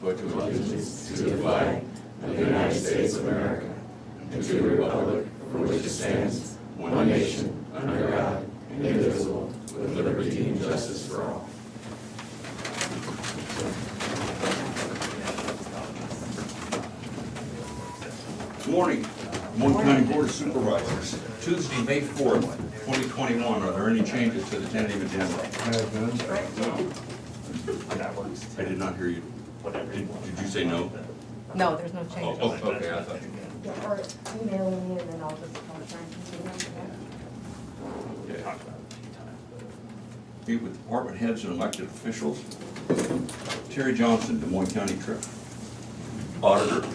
pledge allegiance to the flag of the United States of America and to the republic for which it stands, one nation, under God, indivisible, with liberty and justice for all. Good morning, Moines County Board of Supervisors. Tuesday, May 4th, 2021. Are there any changes to the tentative agenda? I did not hear you. Did you say no? No, there's no change. Oh, okay, I thought. Yeah, or emailing me and then I'll just try and continue after that. Okay. Meet with department heads and elected officials. Terry Johnson, Des Moines County Auditor.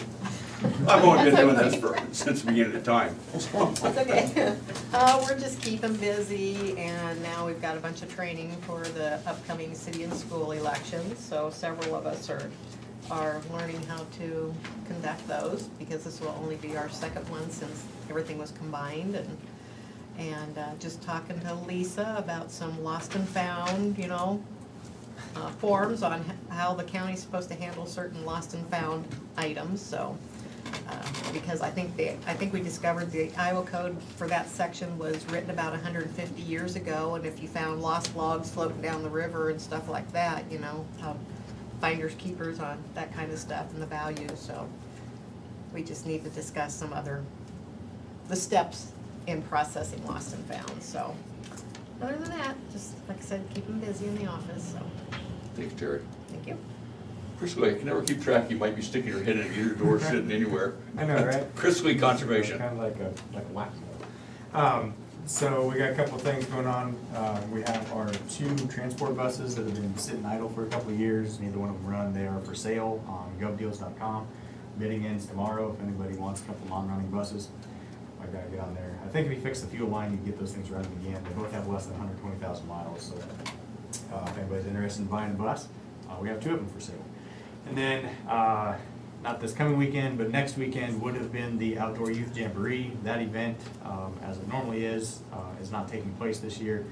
I've only been doing this since the beginning of time. It's okay. We're just keeping busy, and now we've got a bunch of training for the upcoming city and school elections. So several of us are learning how to conduct those, because this will only be our second one since everything was combined. And just talking to Lisa about some lost and found, forms on how the county's supposed to handle certain lost and found items. So. Because I think we discovered the Iowa code for that section was written about 150 years ago, and if you found lost logs floating down the river and stuff like that, finders keepers on that kind of stuff and the value. So we just need to discuss the steps in processing lost and found. So other than that, just like I said, keep them busy in the office. So Thanks, Terry. thank you. Chris, I can never keep track. You might be sticking your head in either door, sitting anywhere. I know, right? Chris Lee Conservation. Kind of like a whack-a-mole. So we got a couple of things going on. We have our 2 transport buses that have been sitting idle for a couple of years. Neither one of them run. They are for sale on govdeals.com. Bidding ends tomorrow if anybody wants a couple non-running buses. I gotta get on there. I think if we fix the fuel line, you can get those things running again. They both have less than 120,000 miles. So if anybody's interested in buying a bus, we have 2 of them for sale. And then, not this coming weekend, but next weekend would have been the Outdoor Youth Jamboree. That event, as it normally is not taking place this year,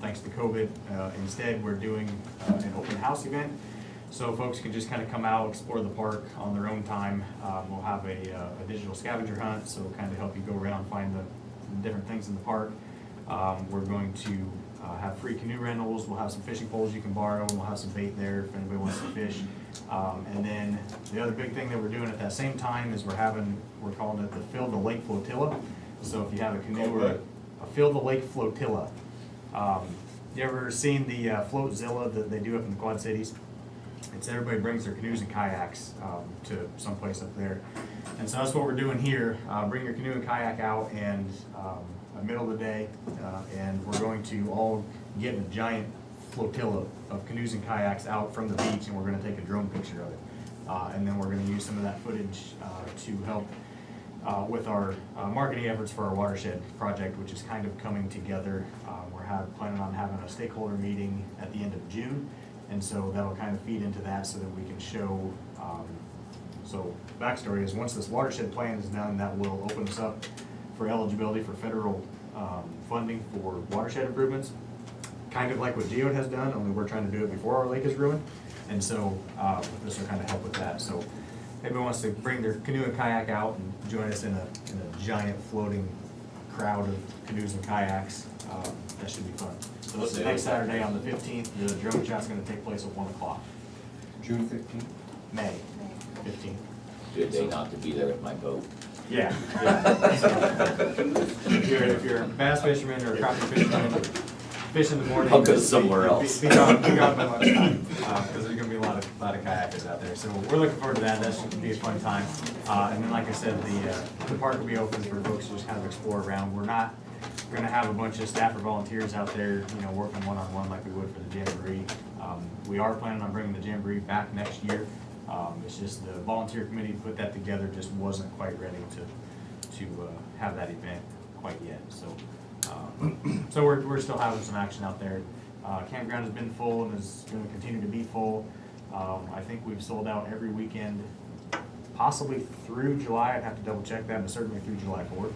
thanks to COVID. Instead, we're doing an open house event, so folks can just kind of come out, explore the park on their own time. We'll have a digital scavenger hunt, so kind of help you go around, find the different things in the park. We're going to have free canoe rentals. We'll have some fishing poles you can borrow, and we'll have some bait there if anybody wants to fish. And then the other big thing that we're doing at that same time is we're calling it the Fill the Lake Flotilla. So if you have a canoe or a Fill the Lake Flotilla. You ever seen the Floatzilla that they do up in the Quad Cities? It's everybody brings their canoes and kayaks to someplace up there. And so that's what we're doing here. Bring your canoe and kayak out and middle of the day, and we're going to all get a giant flotilla of canoes and kayaks out from the beach, and we're going to take a drone picture of it. And then we're going to use some of that footage to help with our marketing efforts for our watershed project, which is kind of coming together. We're planning on having a stakeholder meeting at the end of June, and so that'll kind of feed into that so that we can show. So backstory is, once this watershed plan is done, that will open us up for eligibility for federal funding for watershed improvements, kind of like what Geode has done, only we're trying to do it before our lake is ruined. And so this will kind of help with that. So if anybody wants to bring their canoe and kayak out and join us in a giant floating crowd of canoes and kayaks, that should be fun. So this is next Saturday on the 15th. The drone shot's going to take place at 1 o'clock. June 15th? May 15th. Good day not to be there with my boat. Yeah. If you're a bass fisherman or a crappie fisherman, fish in the morning. I'll go somewhere else. Be gone by lunchtime, because there's gonna be a lot of kayakers out there. So we're looking forward to that. That should be a fun time. And then, like I said, the park will be open for folks to just kind of explore around. We're not gonna have a bunch of staff or volunteers out there, working one-on-one like we would for the Jamboree. We are planning on bringing the Jamboree back next year. It's just the volunteer committee put that together just wasn't quite ready to have that event quite yet. So we're still having some action out there. Campground has been full and is going to continue to be full. I think we've sold out every weekend, possibly through July. I'd have to double check that, but certainly through July 4th.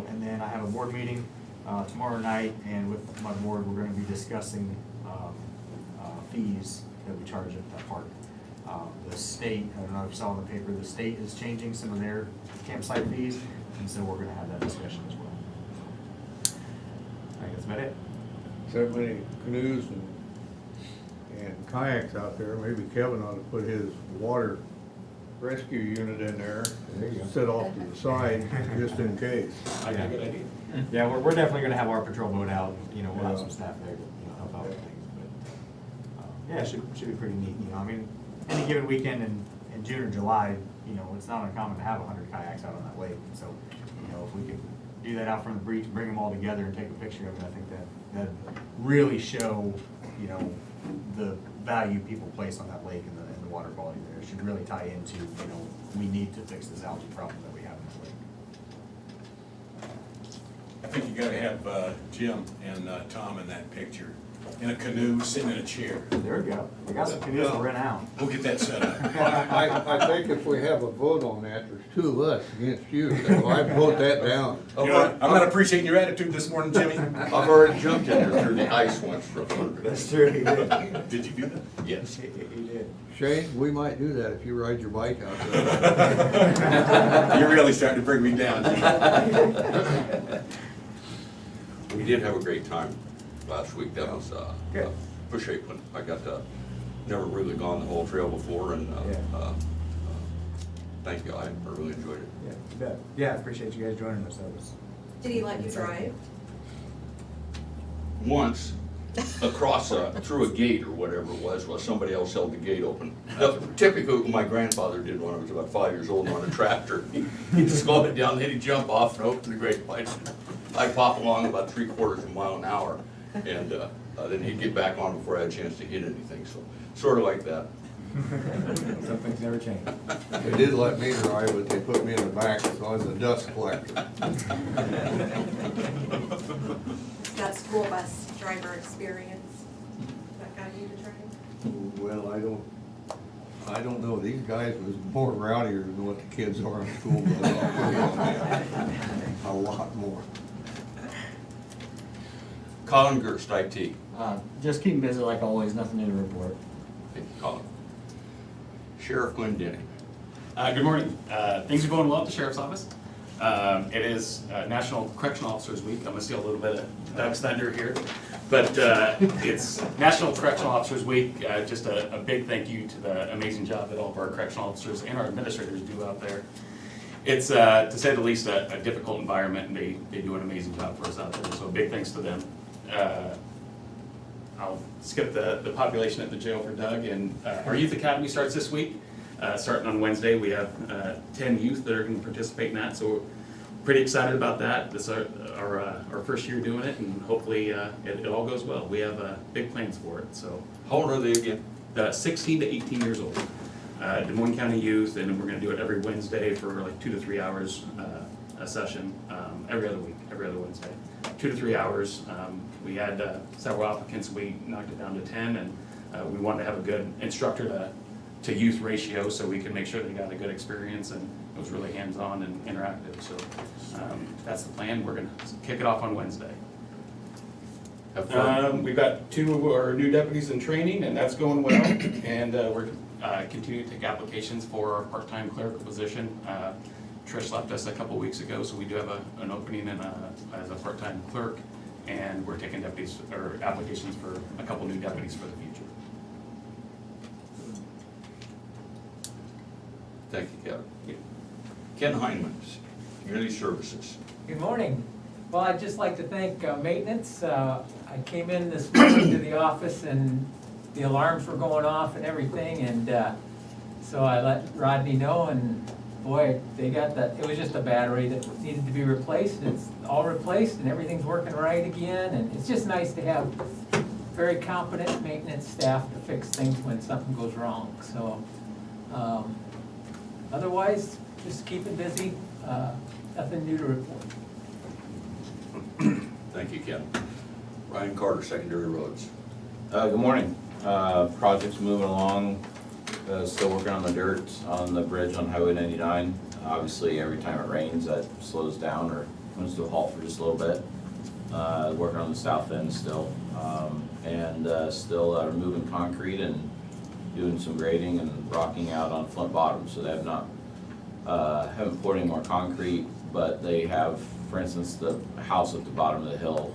And then I have a board meeting tomorrow night, and with my board, we're going to be discussing fees that we charge at that park. The state, I don't know if you saw in the paper, the state is changing some of their campsite fees, and so we're gonna have that discussion as well. I think that's about it. So many canoes and kayaks out there, maybe Kevin ought to put his water rescue unit in there There you go. and sit off to the side just in case. I got a good idea. Yeah, we're definitely gonna have our patrol boat out, we'll have some staff there to, help out with things, but, yeah, it should be pretty neat, I mean, any given weekend in June or July, it's not uncommon to have 100 kayaks out on that lake, so, if we could do that out from the beach, bring them all together and take a picture of it, I think that'd really show, the value people place on that lake and the water quality there. It should really tie into, we need to fix this algae problem that we have in the lake. I think you gotta have Jim and Tom in that picture, in a canoe, sitting in a chair. There we go. We got some canoes to rent out. We'll get that set up. I think if we have a vote on that, there's 2 of us against you, so I vote that down. You know, I'm not appreciating your attitude this morning, Jimmy. I've already jumped in there through the ice once for fun. That's true, he did. Did you do that? Yes. He did. Shane, we might do that if you ride your bike out there. You're really starting to bring me down. We did have a great time last week. That was Good. for shape. I got never really gone the whole trail before, and thank you. I really enjoyed it. Yeah, you bet. Yeah, I appreciate you guys joining us. That was. Did he let you drive? Once, across through a gate or whatever it was, while somebody else held the gate open. Typically, what my grandfather did when I was about 5 years old on a tractor. He'd slow it down, then he'd jump off and open the grate pipe. I'd pop along about 3/4 of a mile an hour, and then he'd get back on before I had a chance to hit anything. So, sort of like that. Some things never change. They did let me drive, but they put me in the back, so I was a dust collector. Got school bus driver experience. That got you to drive? Well, I don't know, these guys was more rowdier than what the kids are in school, but I'll tell you on that. A lot more. Colin Gerst, IT. Just keeping busy like always, nothing new to report. Thank you, Colin. Sheriff Glendenning. Good morning. Things are going well at the Sheriff's Office. It is National Correctional Officers Week. I'm gonna steal a little bit of Doug's thunder here. But it's National Correctional Officers Week. Just a big thank you to the amazing job that all of our correctional officers and our administrators do out there. It's, to say the least, a difficult environment, and they do an amazing job for us out there. So big thanks to them. I'll skip the population at the jail for Doug. And our Youth Academy starts this week. Starting on Wednesday, we have 10 youth that are going to participate in that, so we're pretty excited about that. This is our first year doing it, and hopefully it all goes well. We have big plans for it. So, How old are they again? 16 to 18 years old. Des Moines County Youth, and we're going to do it every Wednesday for like 2 to 3 hours a session, every other week, every other Wednesday, 2 to 3 hours. We had several applicants. We knocked it down to 10, and we wanted to have a good instructor to youth ratio, so we could make sure they got a good experience, and it was really hands-on and interactive. So that's the plan. We're gonna kick it off on Wednesday. Have fun. We've got 2 of our new deputies in training, and that's going well. And we're continuing to take applications for our part-time clerical position. Trish left us a couple weeks ago, so we do have an opening as a part-time clerk, and we're taking applications for a couple new deputies for the future. Thank you, Kevin. Ken Heineman, Community Services. Good morning. Well, I'd just like to thank maintenance. I came in this morning to the office and the alarms were going off and everything, and so I let Rodney know, and boy, they got that. It was just a battery that needed to be replaced, and it's all replaced, and everything's working right again, and it's just nice to have very competent maintenance staff to fix things when something goes wrong. So otherwise, just keeping busy, nothing new to report. Thank you, Ken. Ryan Carter, Secondary Roads. Good morning. Project's moving along, still working on the dirt on the bridge on Highway 99. Obviously, every time it rains, that slows down or comes to a halt for just a little bit. Working on the south end still, and still removing concrete and doing some grading and rocking out on Flint Bottom, so they have not, haven't poured any more concrete, but they have, for instance, the house at the bottom of the hill,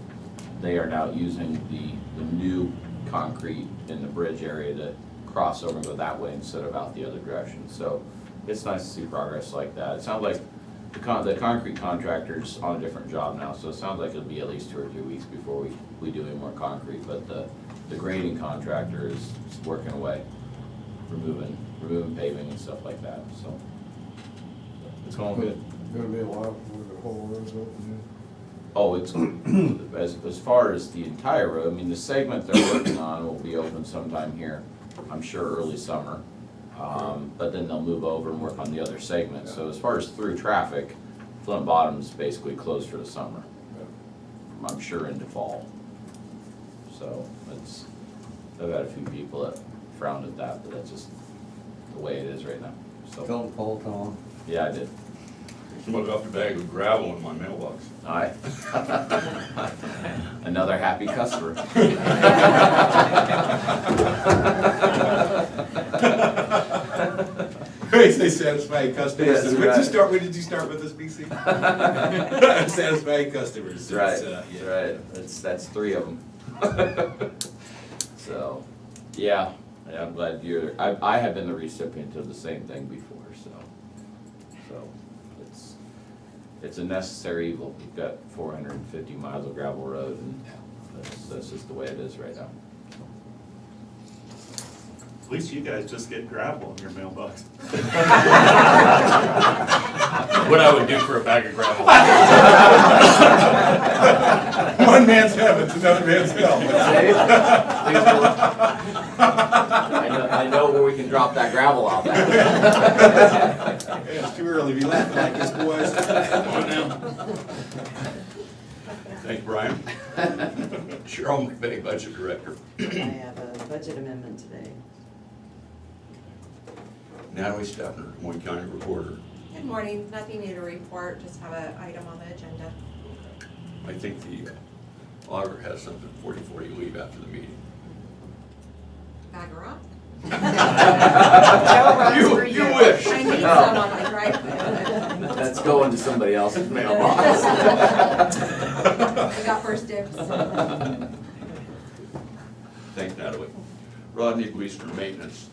they are now using the new concrete in the bridge area to cross over and go that way instead of out the other direction. So it's nice to see progress like that. It sounds like the concrete contractor's on a different job now, so it sounds like it'll be at least 2 or 3 weeks before we do any more concrete, but the grading contractor is working away, removing paving and stuff like that, so it's going good. Gonna be a while before the whole road's open. Oh, it's, as far as the entire road, I mean, the segment they're working on will be open sometime here, I'm sure early summer. But then they'll move over and work on the other segment. So as far as through traffic, Flint Bottom's basically closed for the summer. I'm sure into fall. So it's, I've had a few people that frowned at that, but that's just the way it is right now. So, Tell them, Paul, Tom. yeah, I did. Someone dropped a bag of gravel in my mailbox. Aye. Another happy customer. They say satisfied customers. Yes, When right. did you start with this, BC? Satisfied customers. That's It's, right, yeah. that's right. That's 3 of them. So, yeah, I'm glad I have been the recipient of the same thing before, so it's a necessary evil. We've got 450 miles of gravel road, and that's just the way it is right now. At least you guys just get gravel in your mailbox. What I would do for a bag of gravel. One man's heaven's another man's hell. I know where we can drop that gravel off at. Yeah, it's too early to be laughing like this, boys. Come on now. Thanks, Brian. Cheryl McVeigh, Budget Director. I have a budget amendment today. Natalie Stepner, Des Moines County Recorder. Good morning, nothing new to report, just have an item on the agenda. I think the auditor has something for you before you leave after the meeting. Bag of rock? Joe runs for You wish. I need some on my driveway. That's going to somebody else's mailbox. I got first dibs. Thanks, Natalie. Rodney Gleaster, Maintenance.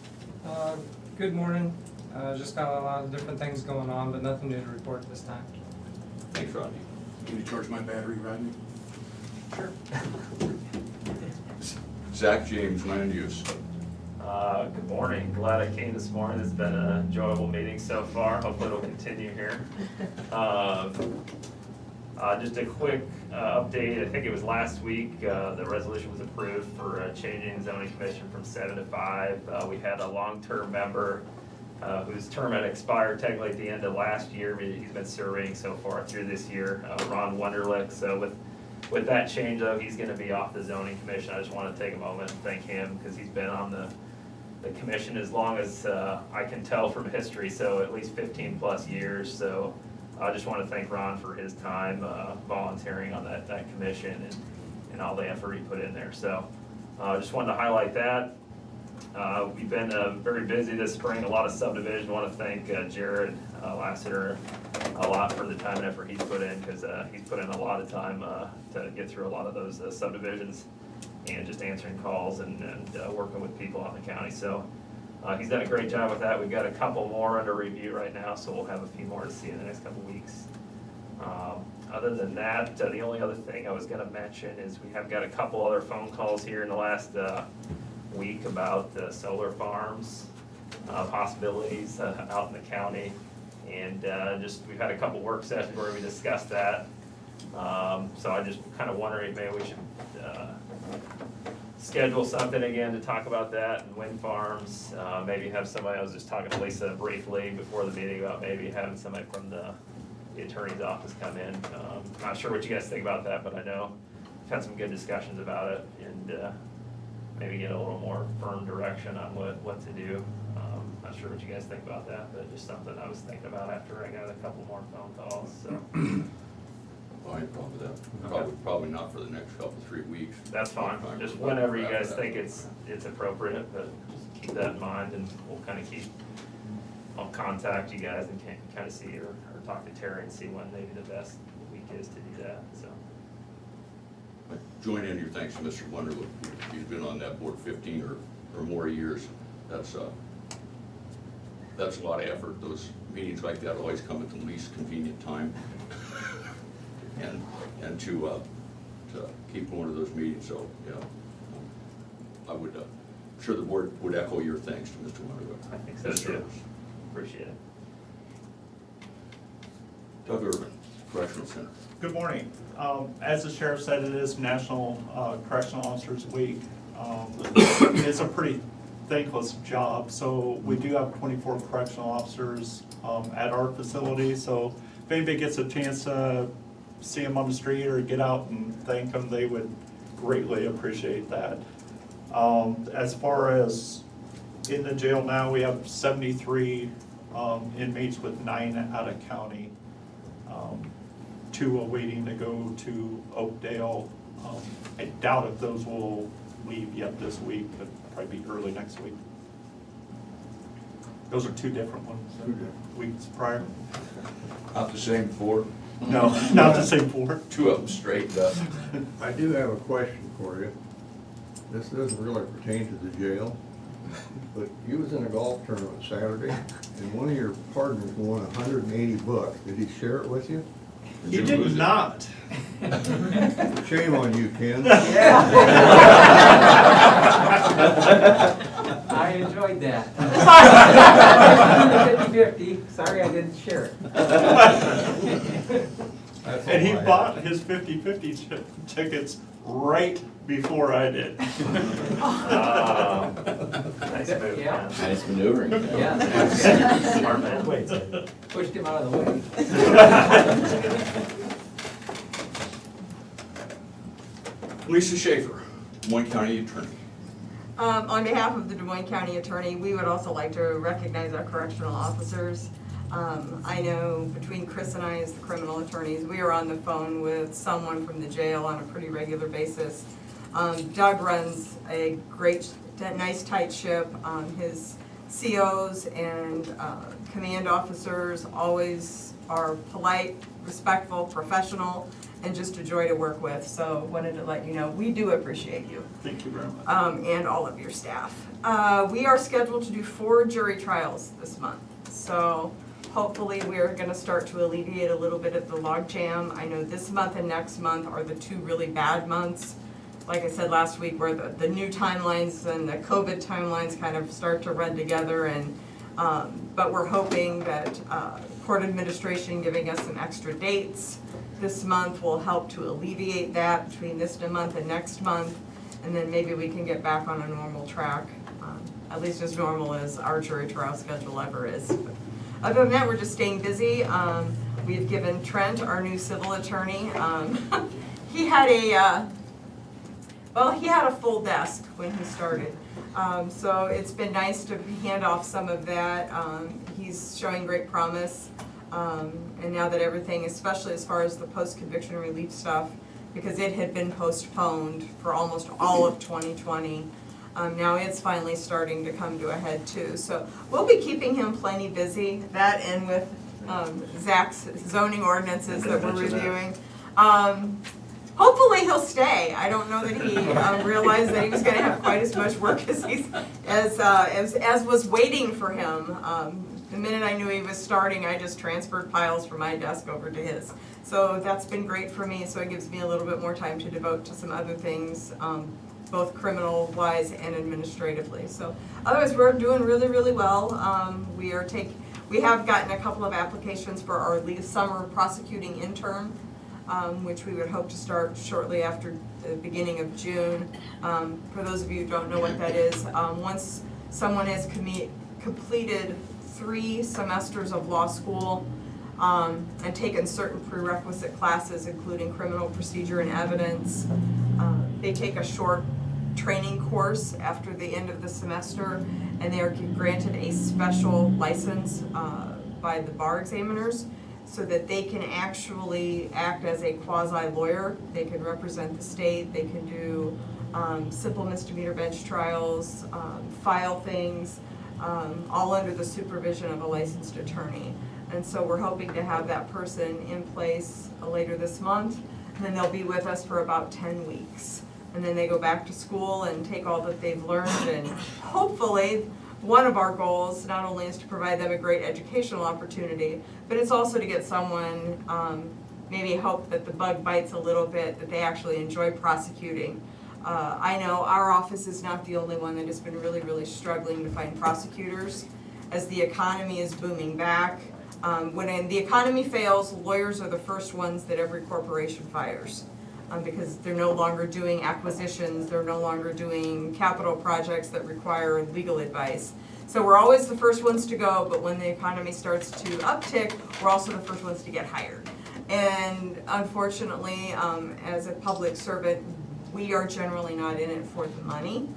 Good morning. Just got a lot of different things going on, but nothing new to report this time. Thanks, Rodney. Can you charge my battery, Rodney? Sure. Zach James, Land Use. Good morning. Glad I came this morning. It's been an enjoyable meeting so far. Hopefully it'll continue here. Just a quick update. I think it was last week, the resolution was approved for changing the zoning commission from 7 to 5. We had a long-term member whose term had expired technically at the end of last year, but he's been serving so far through this year, Ron Wunderlich. So with that change though, he's gonna be off the zoning commission. I just wanna take a moment and thank him because he's been on the commission as long as I can tell from history, so at least 15 plus years. So I just want to thank Ron for his time volunteering on that commission and all the effort he put in there. So I just wanted to highlight that. We've been very busy this spring, a lot of subdivision. I want to thank Jared Lassiter a lot for the time and effort he's put in, because he's put in a lot of time to get through a lot of those subdivisions and just answering calls and working with people out in the county. So he's done a great job with that. We've got a couple more under review right now, so we'll have a few more to see in the next couple weeks. Other than that, the only other thing I was gonna mention is we have got a couple other phone calls here in the last week about solar farms, possibilities out in the county. And we've had a couple work sessions where we discussed that. So I just kind of wondering if maybe we should schedule something again to talk about that and wind farms. Maybe have somebody, I was just talking to Lisa briefly before the meeting about maybe having somebody from the attorney's office come in. Not sure what you guys think about that, but I know we've had some good discussions about it, and maybe get a little more firm direction on what to do. Not sure what you guys think about that, but just something I was thinking about after I got a couple more phone calls, so. Fine, problem with that. Probably not for the next couple, 3 weeks. That's fine, just whenever you guys think it's appropriate, but just keep that in mind, and we'll kind of I'll contact you guys and kind of see, or talk to Terry and see when maybe the best week is to do that, so. Join in your thanks to Mr. Wonderwood. He's been on that board 15 or more years. That's a lot of effort. Those meetings like that always come at the least convenient time. and to keep going to those meetings, so yeah, I would, I'm sure the board would echo your thanks to Mr. Wonderwood. I think so too. Appreciate it. Doug Irvin, Correctional Center. Good morning. As the sheriff said, it is National Correctional Officers Week. It's a pretty thankless job, so we do have 24 correctional officers at our facility, so if anybody gets a chance to see them on the street or get out and thank them, they would greatly appreciate that. As far as in the jail now, we have 73 inmates with 9 out of county. 2 awaiting to go to Oakdale. I doubt if those will leave yet this week, but probably be early next week. Those are 2 different ones than weeks prior. Not the same 4? No, not the same 4. 2 of them straightened up. I do have a question for you. This doesn't really pertain to the jail, but you was in a golf tournament Saturday, and one of your partners won 180 bucks. Did he share it with you? He did not. Shame on you, Ken. I enjoyed that. 50-50, sorry I didn't share it. And he bought his 50-50 tickets right before I did. Nice move, Yeah. man. Nice maneuvering. Yeah. Smart man. Pushed him out of the way. Lisa Schaefer, Des Moines County Attorney. On behalf of the Des Moines County Attorney, we would also like to recognize our correctional officers. I know between Chris and I as the criminal attorneys, we are on the phone with someone from the jail on a pretty regular basis. Doug runs a great, nice tight ship. His COs and command officers always are polite, respectful, professional, and just a joy to work with. So wanted to let you know, we do appreciate you. Thank you very much. And all of your staff. We are scheduled to do 4 jury trials this month. So hopefully we're gonna start to alleviate a little bit of the logjam. I know this month and next month are the 2 really bad months. Like I said last week, where the new timelines and the COVID timelines kind of start to run together, and but we're hoping that court administration giving us some extra dates this month will help to alleviate that between this month and next month, and then maybe we can get back on a normal track, at least as normal as our jury trial schedule ever is. But other than that, we're just staying busy. We've given Trent, our new civil attorney, he had a full desk when he started. So it's been nice to hand off some of that. He's showing great promise. And now that everything, especially as far as the post-conviction relief stuff, because it had been postponed for almost all of 2020, now it's finally starting to come to a head too. So we'll be keeping him plenty busy, that and with Zach's zoning ordinances that we're reviewing. Hopefully he'll stay. I don't know that he realized that he was going to have quite as much work as was waiting for him. The minute I knew he was starting, I just transferred piles from my desk over to his. So that's been great for me, so it gives me a little bit more time to devote to some other things, both criminal-wise and administratively. So otherwise, we're doing really, really well. We have gotten a couple of applications for our summer prosecuting intern, which we would hope to start shortly after the beginning of June. For those of you who don't know what that is, once someone has completed 3 semesters of law school and taken certain prerequisite classes, including criminal procedure and evidence, they take a short training course after the end of the semester, and they are granted a special license by the bar examiners, so that they can actually act as a quasi-lawyer. They can represent the state, they can do simple misdemeanor bench trials, file things, all under the supervision of a licensed attorney. And so we're hoping to have that person in place later this month, and then they'll be with us for about 10 weeks. And then they go back to school and take all that they've learned, and hopefully, one of our goals not only is to provide them a great educational opportunity, but it's also to get someone, maybe hope that the bug bites a little bit, that they actually enjoy prosecuting. I know our office is not the only one that has been really, really struggling to find prosecutors. As the economy is booming back, when the economy fails, lawyers are the first ones that every corporation fires. Because they're no longer doing acquisitions, they're no longer doing capital projects that require legal advice. So we're always the first ones to go, but when the economy starts to uptick, we're also the first ones to get hired. And unfortunately, as a public servant, we are generally not in it for the money,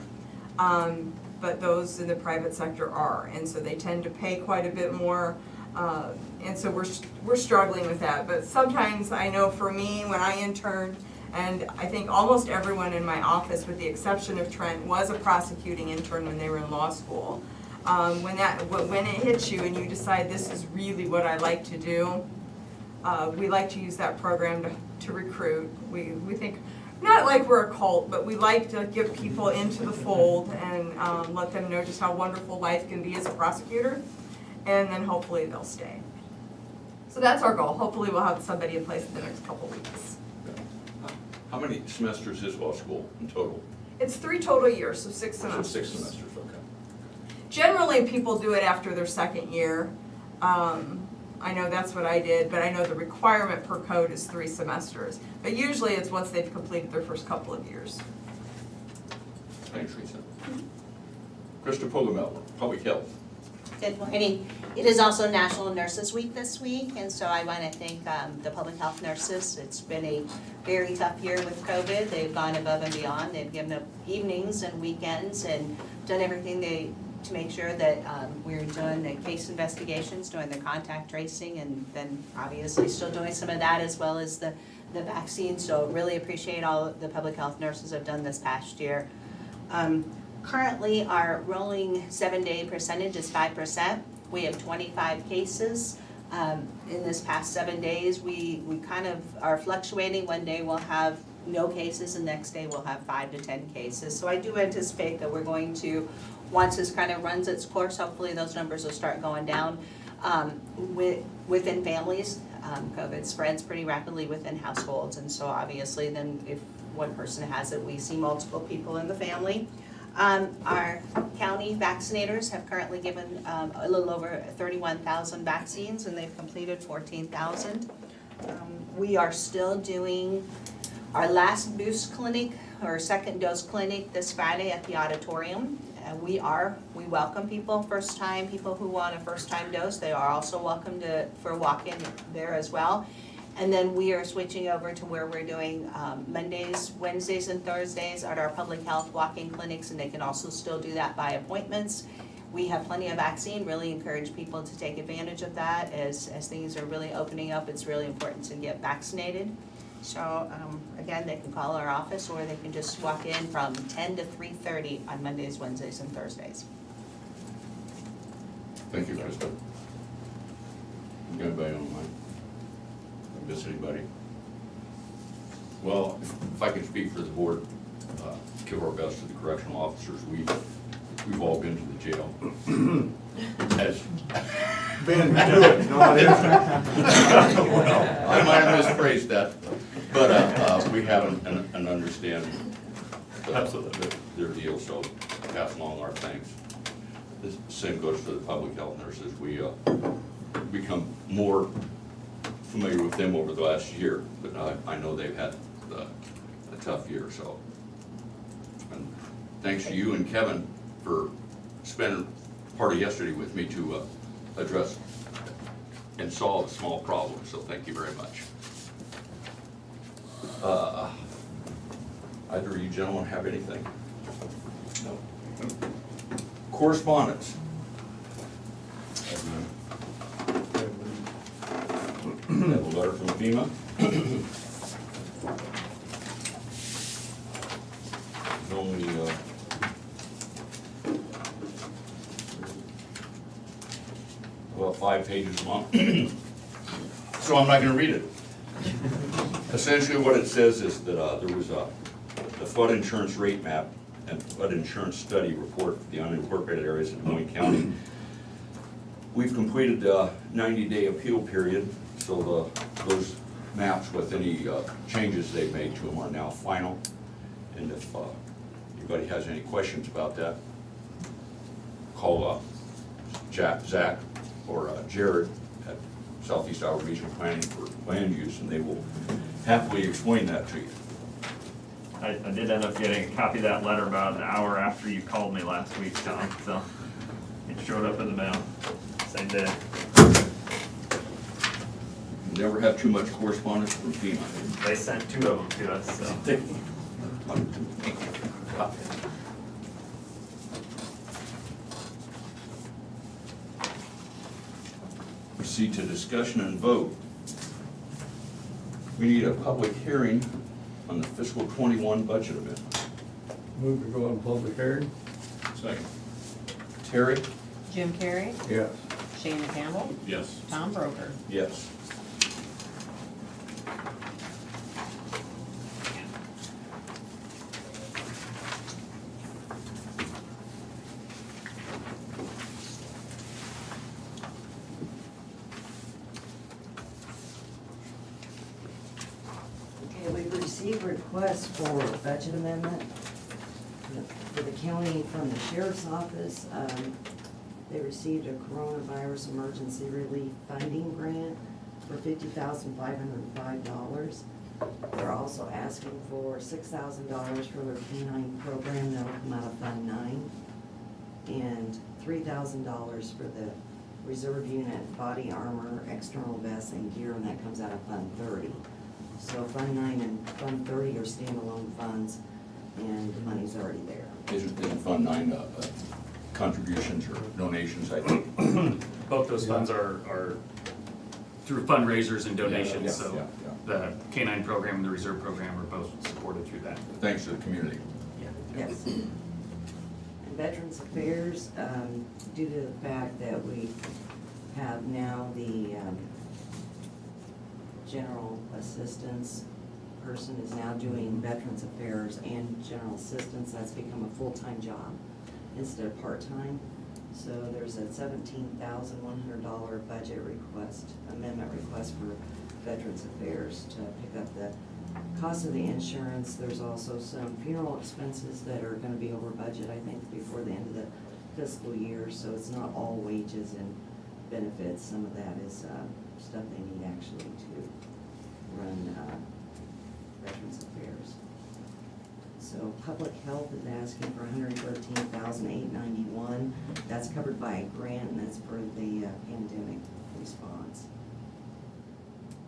but those in the private sector are, and so they tend to pay quite a bit more. And so we're struggling with that. But sometimes I know for me, when I interned, and I think almost everyone in my office, with the exception of Trent, was a prosecuting intern when they were in law school. When it hits you and you decide this is really what I like to do, we like to use that program to recruit. We think, not like we're a cult, but we like to get people into the fold and let them know just how wonderful life can be as a prosecutor, and then hopefully they'll stay. So that's our goal. Hopefully we'll have somebody in place in the next couple weeks. How many semesters is law school in total? It's 3 total years, so 6 semesters. So 6 semesters, okay. Generally, people do it after their second year. I know that's what I did, but I know the requirement per code is 3 semesters. But usually it's once they've completed their first couple of years. Thanks, Teresa. Krista Pogomel, Public Health. Good morning. It is also National Nurses Week this week, and so I want to thank the public health nurses. It's been a very tough year with COVID. They've gone above and beyond. They've given up evenings and weekends and done everything to make sure that we're doing the case investigations, doing the contact tracing, and then obviously still doing some of that as well as the vaccine. So really appreciate all the public health nurses have done this past year. Currently, our rolling 7-day percentage is 5%. We have 25 cases. In this past 7 days, we kind of are fluctuating. One day we'll have no cases, and the next day we'll have 5 to 10 cases. So I do anticipate that we're going to, once this kind of runs its course, hopefully those numbers will start going down. Within families, COVID spreads pretty rapidly within households, and so obviously then if one person has it, we see multiple people in the family. Our county vaccinators have currently given a little over 31,000 vaccines, and they've completed 14,000. We are still doing our last boost clinic or second dose clinic this Friday at the auditorium. We welcome people, people who want a first time dose. They are also welcome for walk-in there as well. And then we are switching over to where we're doing Mondays, Wednesdays, and Thursdays at our public health walk-in clinics, and they can also still do that by appointments. We have plenty of vaccine, really encourage people to take advantage of that. As things are really opening up, it's really important to get vaccinated. So again, they can call our office or they can just walk in from 10 to 3:30 on Mondays, Wednesdays, and Thursdays. Thank you, Krista. Anybody online? Miss anybody? Well, if I can speak for the board, give our best to the correctional officers. We've all been to the jail. As Been to it, no, it isn't. Well, I might have misphrased that, but we have an understanding their deal, so pass along our thanks. The same goes to the public health nurses. We become more familiar with them over the last year, but I know they've had a tough year, so. And thanks to you and Kevin for spending part of yesterday with me to address and solve a small problem, so thank you very much. Either of you gentlemen have anything? No. Correspondence. We have a letter from FEMA. It's only, about 5 pages long. So I'm not gonna read it. Essentially what it says is that there was the flood insurance rate map and flood insurance study report for the unincorporated areas of Des Moines County. We've completed the 90-day appeal period, so those maps with any changes they've made to them are now final. And if anybody has any questions about that, call Zach or Jared at Southeast Iowa Regional Planning for land use, and they will happily explain that to you. I did end up getting a copy of that letter about an hour after you called me last week, Tom, so it showed up in the mail, same day. You never have too much correspondence from FEMA. They sent 2 of them to us, so. Proceed to discussion and vote. We need a public hearing on the fiscal 21 budget amendment. Move to go on public hearing? Second. Terry? Jim Carrey, Yes. Shana Campbell, Yes. Tom Broker. Yes. Okay, we've received requests for budget amendment for the county from the sheriff's office. They received a coronavirus emergency relief funding grant for $50,505. They're also asking for $6,000 for their canine program that'll come out of Fund 9, and $3,000 for the reserve unit body armor, external vests, and gear, and that comes out of Fund 30. So Fund 9 and Fund 30 are standalone funds, and the money's already there. Isn't Fund 9 contributions or donations, I think? Both those funds are through fundraisers and donations, so the K-9 program and the reserve program are both supported through that. Thanks to the community. Yes. And Veterans Affairs, due to the fact that we have now the general assistance person is now doing Veterans Affairs and general assistance, that's become a full-time job instead of part-time. So there's a $17,100 budget request, amendment request for Veterans Affairs to pick up the cost of the insurance. There's also some funeral expenses that are gonna be over budget, I think, before the end of the fiscal year. So it's not all wages and benefits. Some of that is stuff they need actually to run Veterans Affairs. So Public Health is asking for $113,891. That's covered by a grant, and that's for the pandemic response.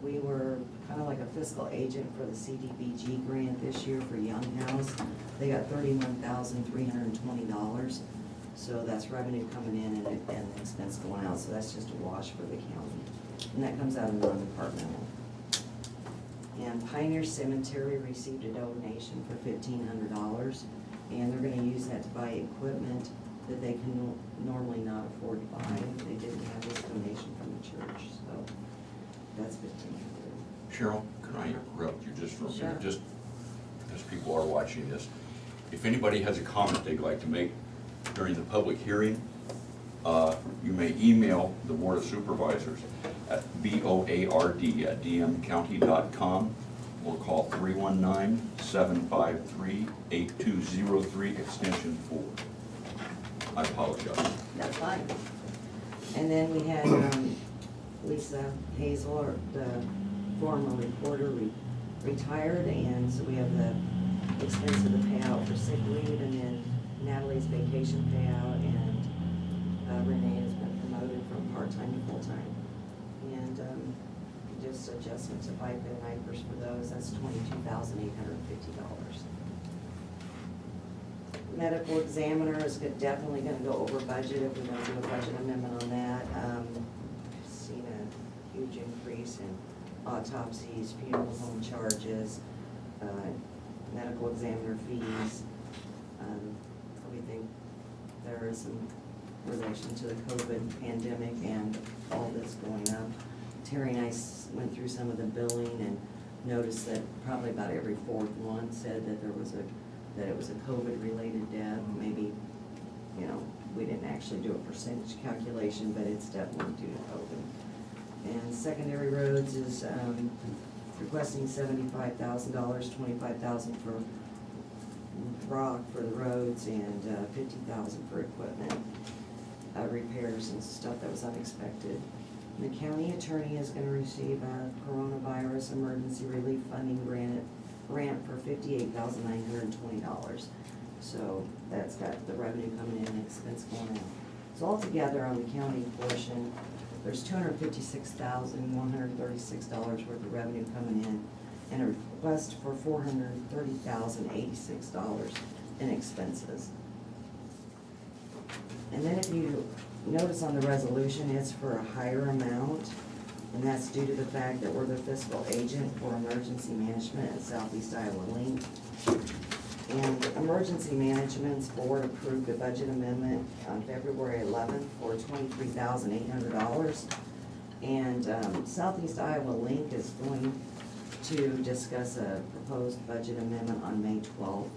We were kind of like a fiscal agent for the CDBG grant this year for Young House. They got $31,320. So that's revenue coming in and expense going out, so that's just a wash for the county. And that comes out of non-departmental. And Pioneer Cemetery received a donation for $1,500, and they're gonna use that to buy equipment that they can normally not afford to buy. They didn't have this donation from the church, so that's $1,500. Cheryl, can I interrupt you just for a minute? Sure. Just as people are watching this. If anybody has a comment they'd like to make during the public hearing, you may email the Board of Supervisors at board@dmcounty.com or call 319-753-8203, extension 4. I apologize. That's fine. And then we had Lisa Hazel, the former reporter, retired, and so we have the expense of the payout for sick leave, and then Natalie's vacation payout, and Renee has been promoted from part-time to full-time. And just adjustments of FICA and NIPERS for those, that's $22,850. Medical examiner is definitely gonna go over budget if we're gonna do a budget amendment on that. Seen a huge increase in autopsies, funeral home charges, medical examiner fees. some relation to the COVID pandemic and all this going up. Terry and I went through some of the billing and noticed that probably about every fourth one said that it was a COVID-related death. Maybe, you know, we didn't actually do a percentage calculation, but it's definitely due to COVID. And secondary roads is requesting $75,000, $25,000 for rock for the roads and $50,000 for equipment repairs and stuff that was unexpected. And the county attorney is gonna receive a coronavirus emergency relief funding grant for $58,920. So that's got the revenue coming in and expense going out. So altogether on the county portion, there's $256,136 worth of revenue coming in and a request for $430,086 in expenses. And then if you notice on the resolution, it's for a higher amount, and that's due to the fact that we're the fiscal agent for emergency management at Southeast Iowa Link. And Emergency Management's board approved a budget amendment on February 11th for $23,800. And Southeast Iowa Link is going to discuss a proposed budget amendment on May 12th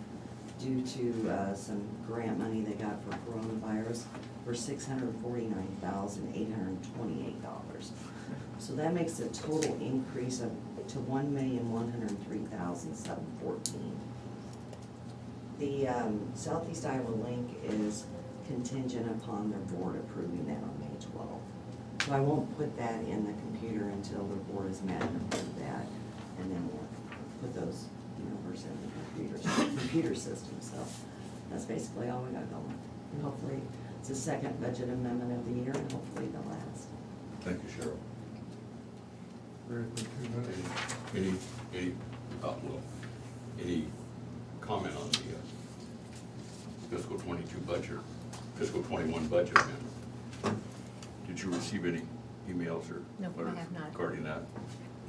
due to some grant money they got for coronavirus for $649,828. So that makes a total increase to $1,103,714. The Southeast Iowa Link is contingent upon their board approving that on May 12th. So I won't put that in the computer until the board is met and approve that, and then we'll put those numbers in the computer system. So that's basically all we got going. And hopefully, it's the second budget amendment of the year, and hopefully the last. Thank you, Cheryl. Any comment on the fiscal 22 budget, fiscal 21 budget amendment? Did you receive any emails or No, I letters have not. regarding that?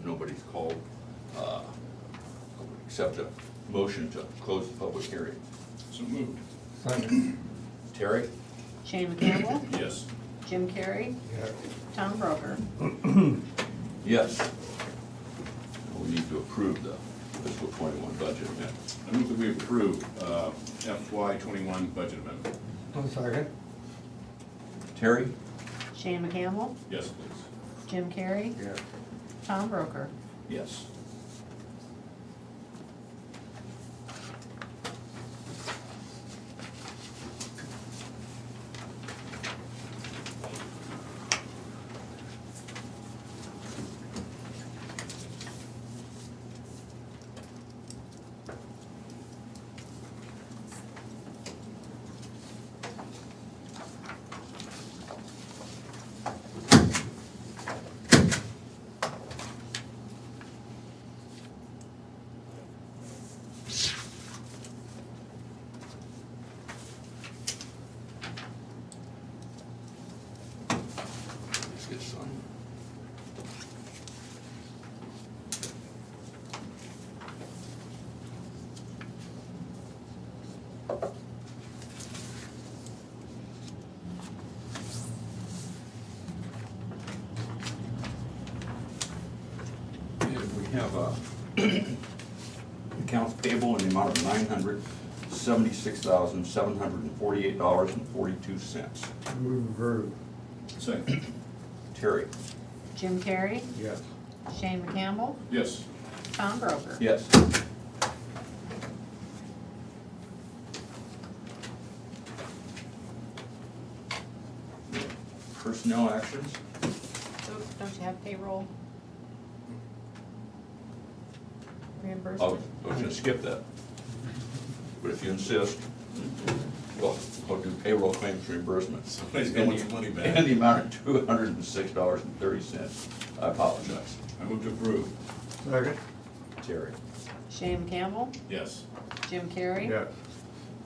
Nobody's called. I would accept a motion to close the public hearing. So moved. Second. Terry? Shane McCampbell, Yes. Jim Carrey, Yeah. Tom Broker. Yes. We need to approve the fiscal 21 budget amendment. I move that we approve FY 21 budget amendment. One second. Terry? Shane McCampbell, Yes, please. Jim Carrey, Yeah. Tom Broker. Yes. Let's get signed. And we have accounts payable in the amount of $976,748.42. Move approve. Second. Terry? Jim Carrey, Yes. Shane McCampbell, Yes. Tom Broker. Yes. Personnel actions? Don't you have payroll I reimbursement? was gonna skip that. But if you insist, well, I'll do payroll claims reimbursement. Somebody's gonna want your money back. And the amount of $206.30. I apologize. I move to approve. Second. Terry? Shane McCampbell, Yes. Jim Carrey, Yes.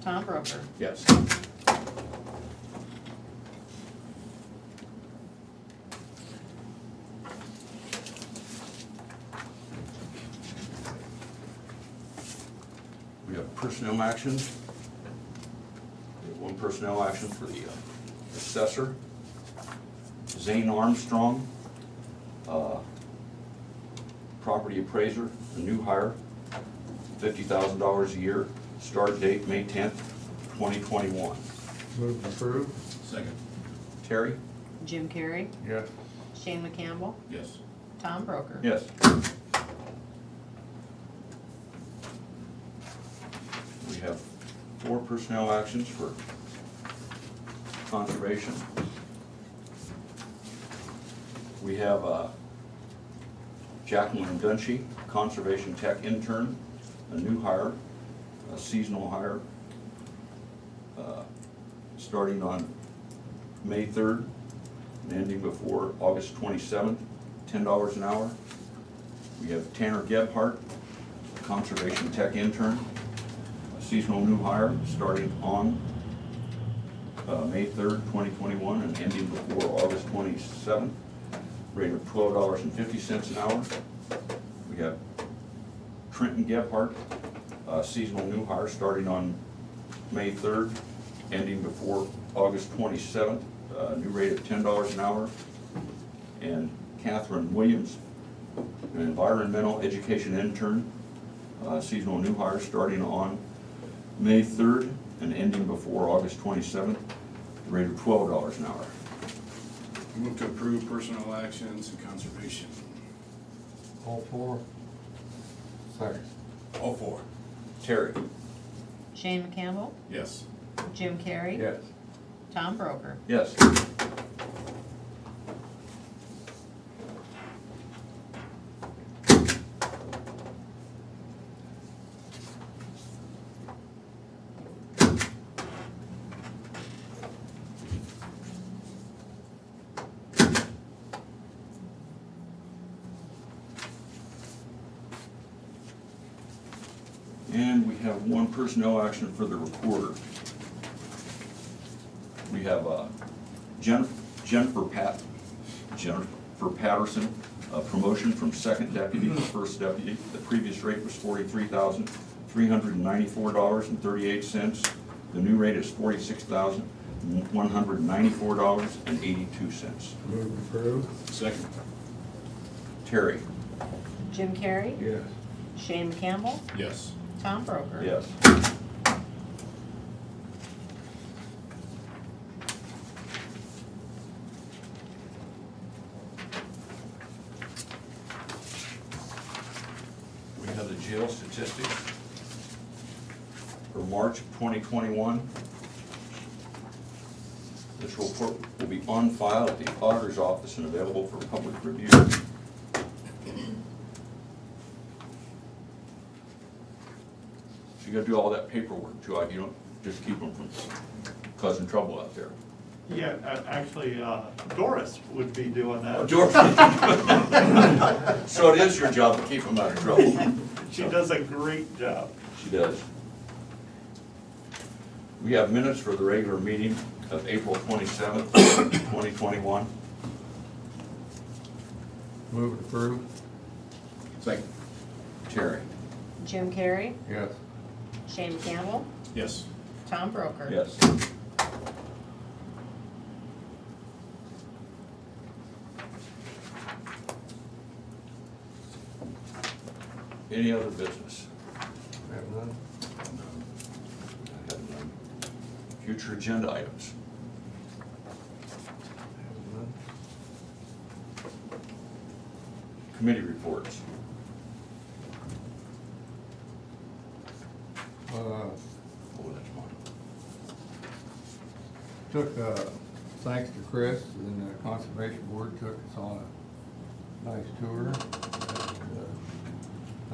Tom Broker. Yes. We have personnel actions. We have One personnel action for the assessor. Zane Armstrong, property appraiser, a new hire, $50,000 a year, start date May 10th, 2021. Move to approve. Second. Terry? Jim Carrey, Yes. Shane McCampbell, Yes. Tom Broker. Yes. We have 4 personnel actions for conservation. We have Jacqueline Dunshee, conservation tech intern, a new hire, a seasonal hire, starting on May 3rd and ending before August 27th, $10 an hour. We have Tanner Gebhardt, conservation tech intern, a seasonal new hire, starting on May 3rd, 2021, and ending before August 27th, rate of $12.50 an hour. We have Trenton Gebhardt, seasonal new hire, starting on May 3rd, ending before August 27th, new rate of $10 an hour. And Catherine Williams, an environmental education intern, seasonal new hire, starting on May 3rd and ending before August 27th, the rate of $12 an hour. Move to approve personnel actions and conservation. All 4. Second. All 4. Terry? Shane McCampbell, Yes. Jim Carrey. Yes. Tom Broker. Yes. And we have 1 personnel action for the recorder. We have Jennifer Patterson, a promotion from second deputy to first deputy. The previous rate was $43,394.38. The new rate is $46,194.82. Move to approve. Second. Terry? Jim Carrey, Yes. Shane McCampbell, Yes. Tom Broker. Yes. We have the jail statistics for March of 2021. This report will be on file at the auditor's office and available for public review. You gotta do all that paperwork, Joe. You don't just keep them from causing trouble out there. Yeah, actually, Doris would be doing that. Oh, George. So it is your job to keep them out of trouble. She does a great job. She does. We have minutes for the regular meeting of April 27th, 2021. Move to approve. Second. Terry? Jim Carrey, Yes. Shane McCampbell, Yes. Tom Broker. Yes. Any other business? Have none. I have none. Future agenda items? Have none. Committee reports? Uh, Oh, that's mine. Took, thanks to Chris and the Conservation Board, took us on a nice tour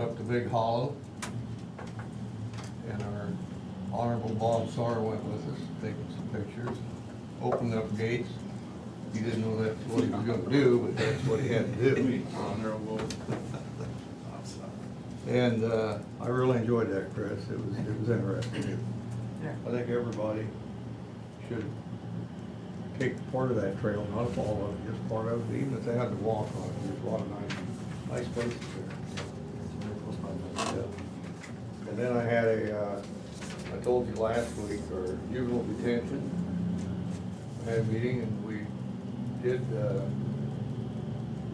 up to Big Hollow. And our Honorable Bob Sarr went with us, taking some pictures, opened up gates. He didn't know that's what he was gonna do, but that's what he had to do. Honorable. And I really enjoyed that, Chris. It was interesting. Yeah. I think everybody should take part of that trail, not all of it, just part of it, even if they had to walk on it. There's a lot of nice places there. Yeah. And then I had a I told you last week, our juvenile detention, I had a meeting and we did,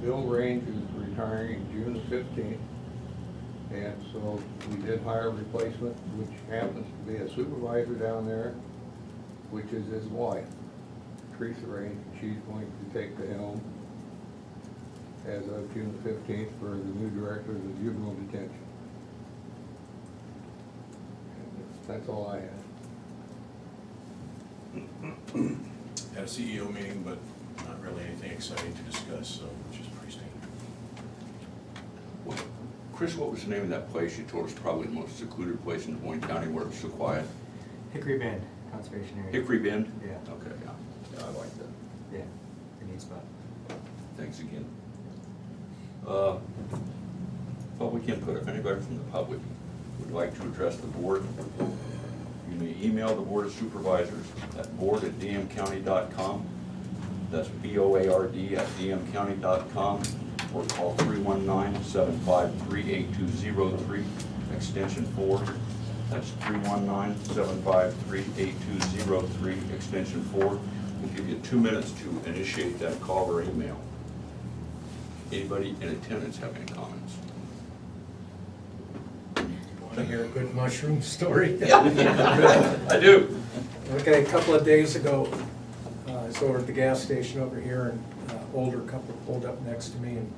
Bill Range is retiring June the 15th. And so we did hire a replacement, which happens to be a supervisor down there, which is his wife, Teresa Range. She's going to take the helm as of June the 15th for the new director of the juvenile detention. And that's all I had. Had a CEO meeting, but not really anything exciting to discuss, so which is pretty standard. Chris, what was the name of that place you told us probably the most secluded place in Des Moines County where it's so quiet? Hickory Bend Conservation Area. Hickory Bend? Yeah. Okay, yeah, yeah, I like that. Yeah, a neat spot. Thanks again. Public input, if anybody from the public would like to address the board, you may email the Board of Supervisors at board@dmcounty.com. That's BOARD@dmcounty.com, or call 319-753-8203, extension 4. That's 319-753-8203, extension 4. We'll give you 2 minutes to initiate that call or email. Anybody in attendance have any comments? Want to hear a good mushroom story? Yeah, I do. Okay, a couple of days ago, I was over at the gas station over here, and an older couple pulled up next to me, and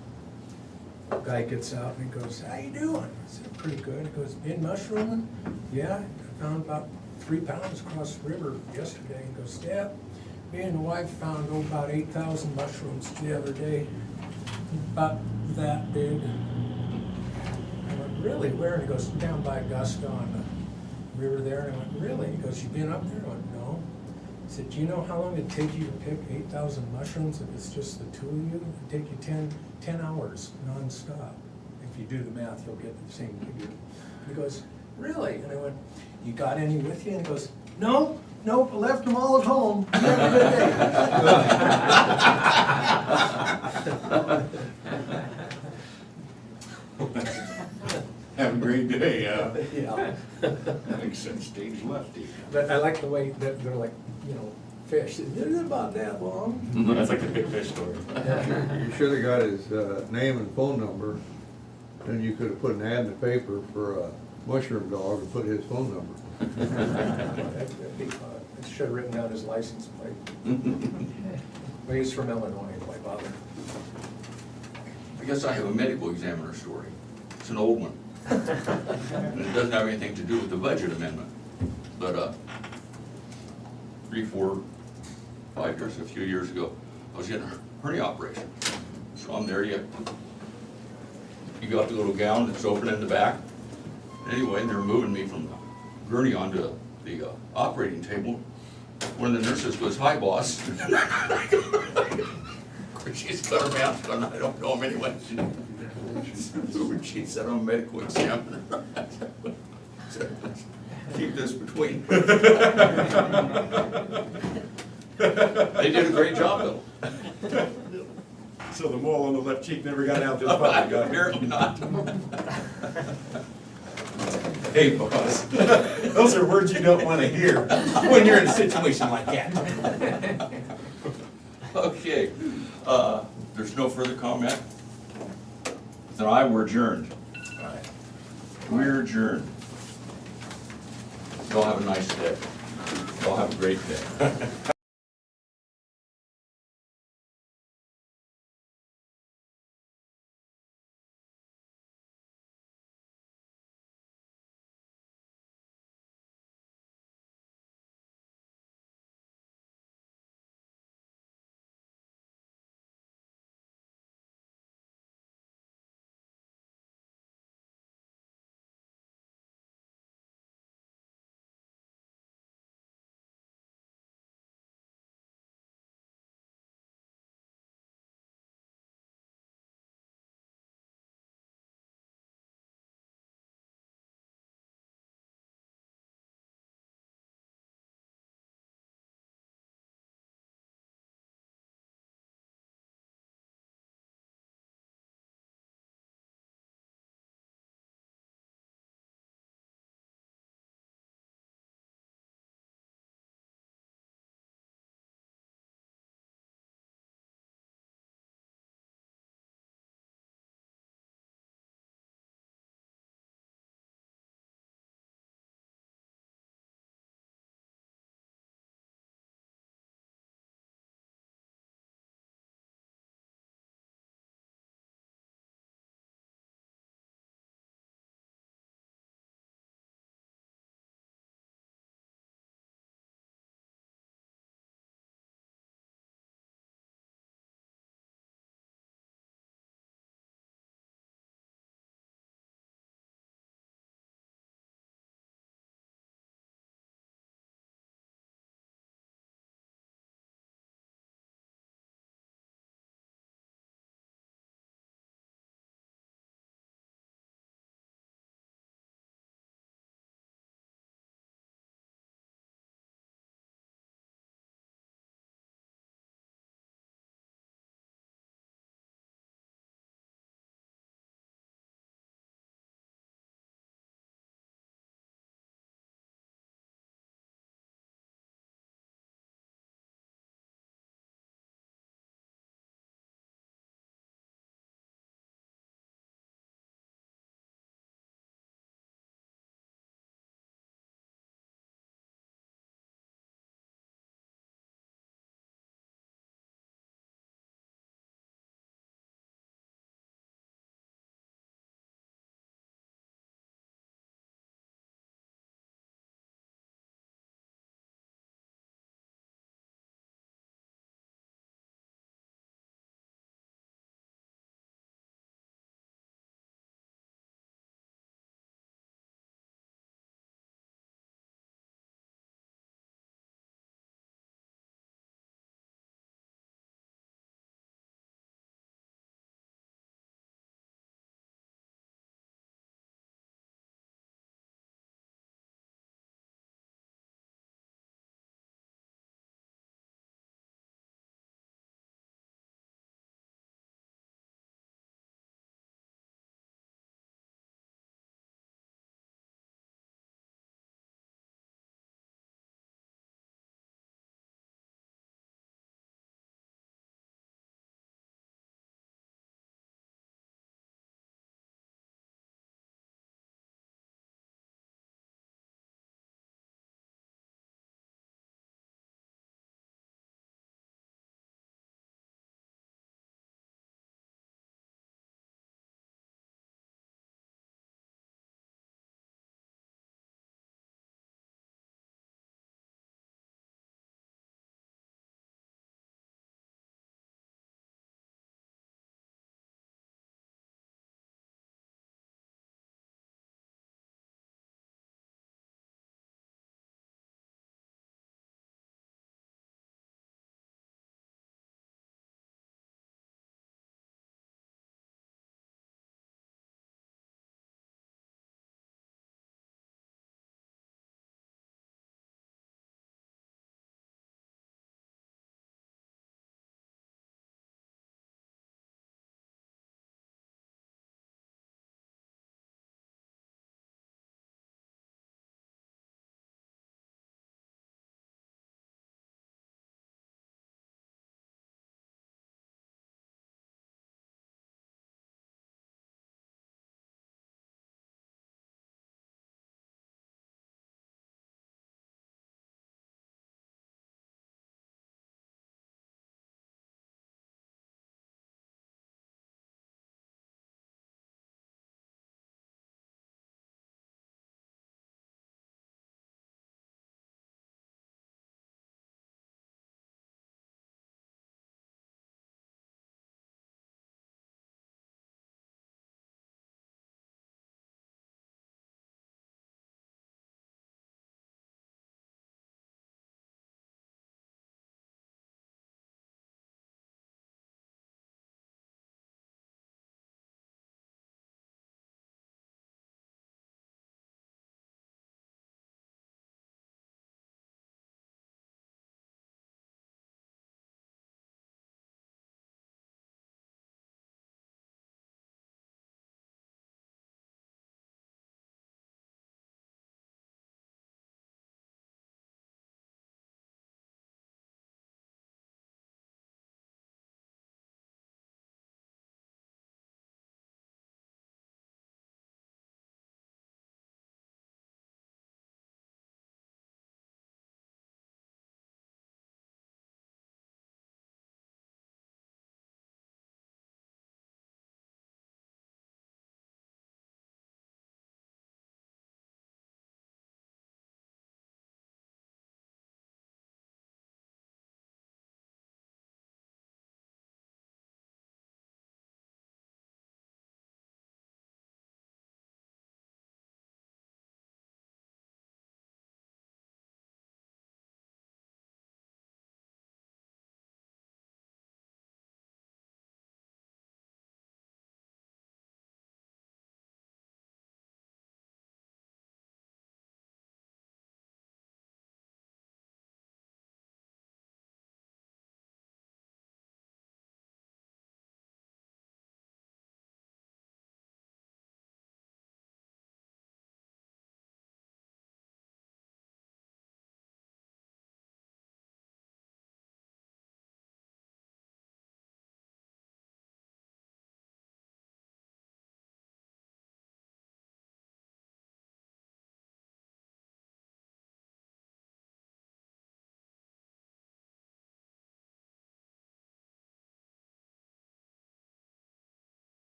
the guy gets out and he goes, "How you doing?" I said, "Pretty good." He goes, "Been mushrooming?" "Yeah, I found about 3 pounds across the river yesterday." He goes, "Yeah, me and the wife found about 8,000 mushrooms the other day, about that big." I went, "Really? Where?" And he goes, "Down by Augusta on the river there." And I went, "Really?" He goes, "You been up there?" I went, "No." He said, "Do you know how long it'd take you to pick 8,000 mushrooms if it's just the two of you? It'd take you 10 hours nonstop. If you do the math, you'll get the same figure." He goes, "Really?" And I went, "You got any with you?" And he goes, "No, nope, I left them all at home. You have a good day." Have a great day, Yeah. Makes sense, stage lefty. But I like the way that they're like, you know, fish. It's about that long. That's like the big fish story. You should have got his name and phone number, then you could have put an ad in the paper for a mushroom dog and put his phone number. That'd be fun. I should have written down his license plate. But he's from Illinois, why bother? I guess I have a medical examiner story. It's an old one. And it doesn't have anything to do with the budget amendment. But 3, 4, 5 years, a few years ago, I was getting a hernia operation. So I'm there, you got the little gown that's open in the back. Anyway, they're moving me from the gurney onto the operating table. One of the nurses goes, "Hi, boss." She's got her mouth on, I don't know him anyway. She said, "I'm a medical examiner." Keep this between. They did a great job though. So the mole on the left cheek never got out to the public, got Apparently not. Hey, boss. Those are words you don't want to hear when you're in a situation like that. Okay, there's no further comment? Then we're adjourned. We're adjourned. Y'all have a nice day. Y'all have a great day.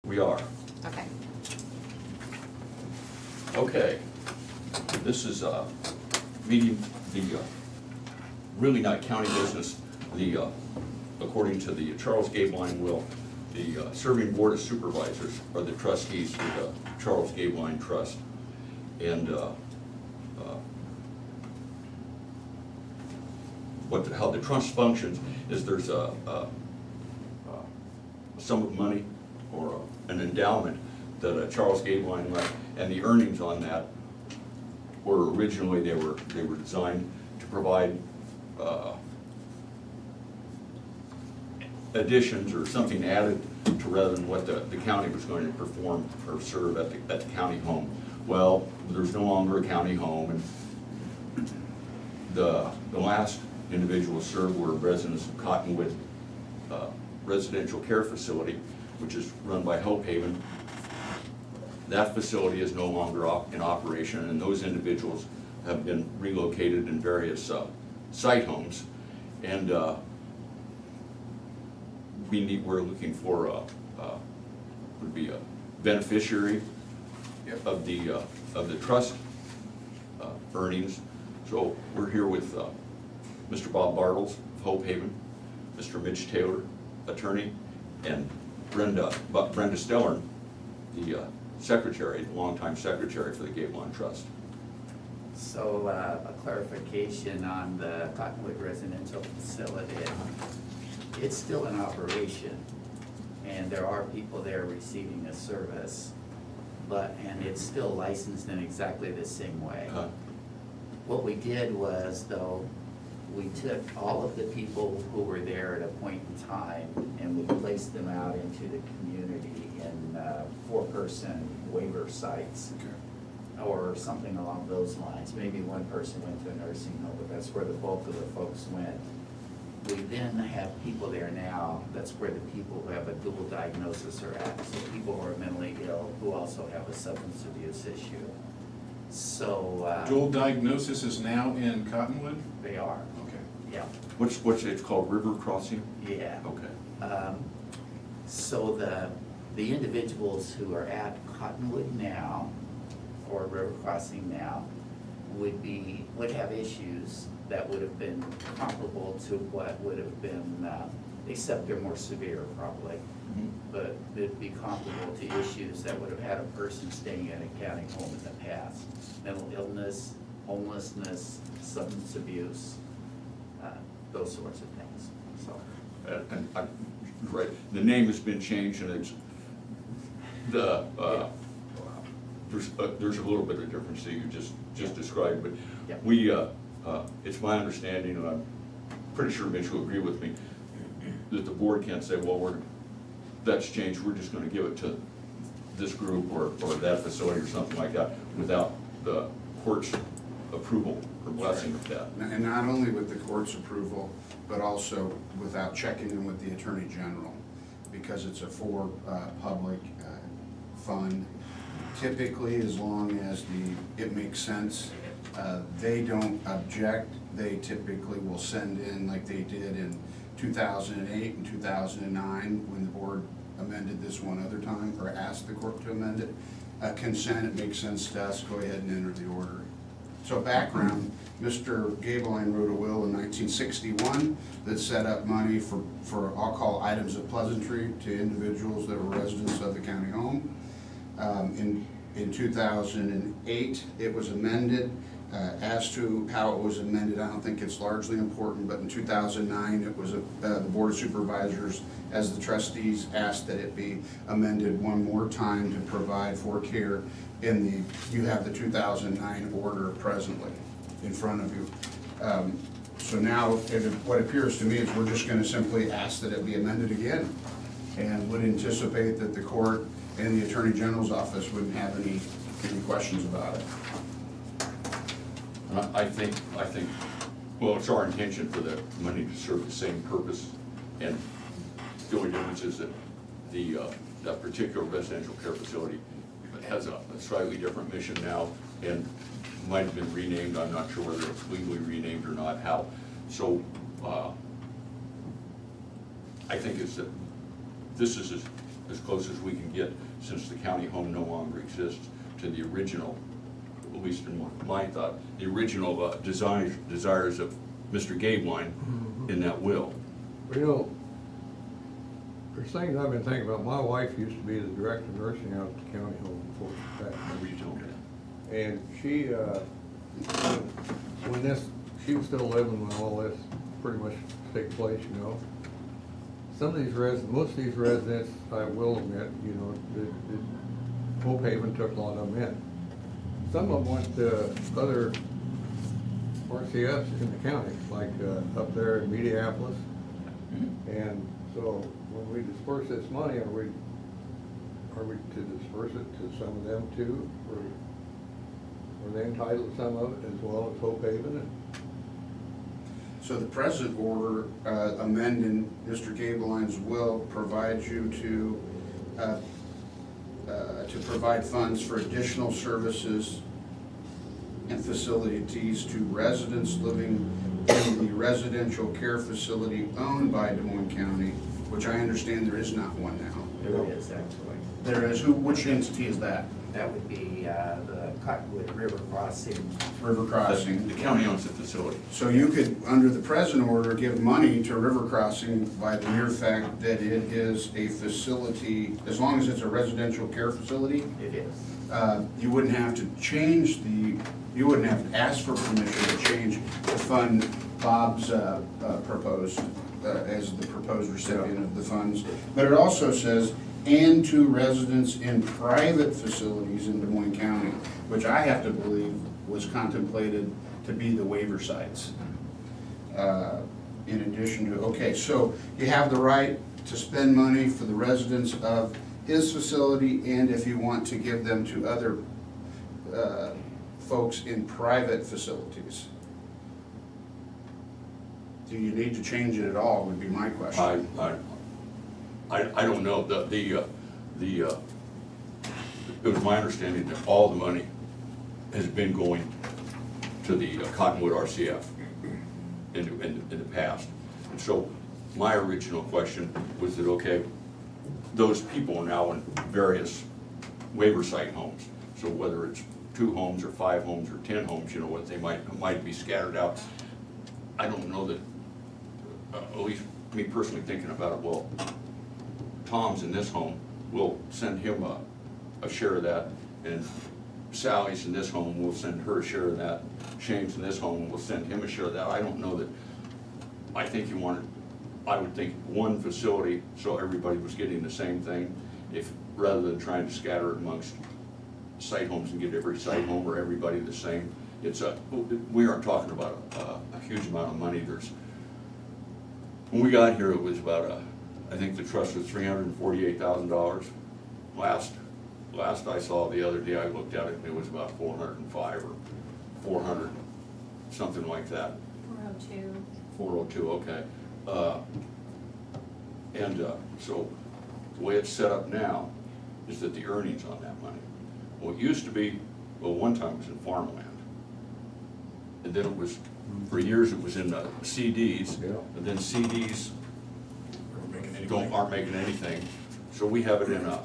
We are. Okay. Okay. This is meeting the really not county business. According to the Charles Gabeline will, the serving board of supervisors are the trustees for the Charles Gabeline Trust. And how the trust functions is there's a sum of money or an endowment that Charles Gabeline left, and the earnings on that were originally they were designed to provide additions or something added to rather than what the county was going to perform or serve at the county home. Well, there's no longer a county home, and the last individuals served were residents of Cottonwood Residential Care Facility, which is run by Hope Haven. That facility is no longer in operation, and those individuals have been relocated in various site homes. And we're looking for would be a beneficiary of the trust earnings. So we're here with Mr. Bob Bartles of Hope Haven, Mr. Mitch Taylor, attorney, and Brenda Stellern, the secretary, the longtime secretary for the Gabeline Trust. So a clarification on the Cottonwood Residential Facility. It's still in operation, and there are people there receiving a service, and it's still licensed in exactly the same way. What we did was, though, we took all of the people who were there at a point in time and we placed them out into the community in 4-person waiver sites. Or something along those lines. Maybe one person went to a nursing home, but that's where the bulk of the folks went. We then have people there now, that's where the people who have a dual diagnosis are at. So people who are mentally ill who also have a substance abuse issue. So. Dual diagnosis is now in Cottonwood? They are. Okay. Yeah. What's it's called, River Crossing? Yeah. Okay. So the individuals who are at Cottonwood now, or River Crossing now, would have issues that would have been comparable to what would have been, except they're more severe probably, but it'd be comparable to issues that would have had a person staying at a county home in the past. Mental illness, homelessness, substance abuse, those sorts of things, so. Right, the name has been changed and it's there's a little bit of difference that you just described, but we, it's my understanding, and I'm pretty sure Mitch will agree with me, that the board can't say, well, that's changed, we're just gonna give it to this group or that facility or something like that without the court's approval or blessing of that. And not only with the court's approval, but also without checking in with the Attorney General, because it's a for-public fund. Typically, as long as it makes sense, they don't object. They typically will send in, like they did in 2008 and 2009, when the board amended this one other time, or asked the court to amend it, consent, it makes sense to us, go ahead and enter the order. So background, Mr. Gabeline wrote a will in 1961 that set up money for I'll call items of pleasantry to individuals that were residents of the county home. In 2008, it was amended. As to how it was amended, I don't think it's largely important, but in 2009, it was the Board of Supervisors, as the trustees, asked that it be amended one more time to provide for care in you have the 2009 order presently in front of you. So now, what appears to me is we're just going to simply ask that it be amended again, and would anticipate that the court and the Attorney General's office wouldn't have any questions about it. I think, well, it's our intention for the money to serve the same purpose, and the only difference is that that particular residential care facility has a slightly different mission now, and might have been renamed. I'm not sure whether it's legally renamed or not, how. So I think this is as close as we can get, since the county home no longer exists, to the original, at least in my thought, the original desires of Mr. Gablein in that will. Well, you know, there's things I've been thinking about. My wife used to be the director of nursing out at the county home before she passed. Remember you told me that? And she, when this, she was still living when all this pretty much took place, you know. Some of these most of these residents, I will admit, you know, Hope Haven took a lot of them in. Some of them went to other RCFs in the county, like up there in Mediapolis. And so when we disperse this money, are we to disperse it to some of them too? Or are they entitled to some of it as well as Hope Haven? So the present order amending Mr. Gablein's will provides you to provide funds for additional services and facilities to residents living in the residential care facility owned by Des Moines County, which I understand there is not one now. There is actually. There is, which entity is that? That would be the Cottonwood River Crossing. River Crossing. The county owns the facility. So you could, under the present order, give money to River Crossing by the mere fact that it is a facility, as long as it's a residential care facility? It is. You wouldn't have to change you wouldn't have to ask for permission to change the fund Bob's proposed, as the proposed recipient of the funds. But it also says, and to residents in private facilities in Des Moines County, which I have to believe was contemplated to be the waiver sites. In addition to, okay, so you have the right to spend money for the residents of his facility, and if you want to give them to other folks in private facilities. Do you need to change it at all, would be my question. I don't know. It was my understanding that all the money has been going to the Cottonwood RCF in the past. And so my original question was that, okay, those people are now in various waiver site homes. So whether it's 2 homes or 5 homes or 10 homes, you know, what they might be scattered out. I don't know that, at least me personally thinking about it, well, Tom's in this home, we'll send him a share of that, and Sally's in this home, we'll send her a share of that. Shane's in this home, we'll send him a share of that. I don't know that, I think I would think one facility, so everybody was getting the same thing, rather than trying to scatter it amongst site homes and get every site home or everybody the same. We aren't talking about a huge amount of money. When we got here, it was about I think the trust was $348,000. Last I saw the other day, I looked at it, and it was about 405 or 400, something like that. 402. 402, okay. So the way it's set up now is that the earnings on that money, well, it used to be, one time it was in farmland. And then it was, for years it was in CDs, and then CDs aren't making anything. So we have it in a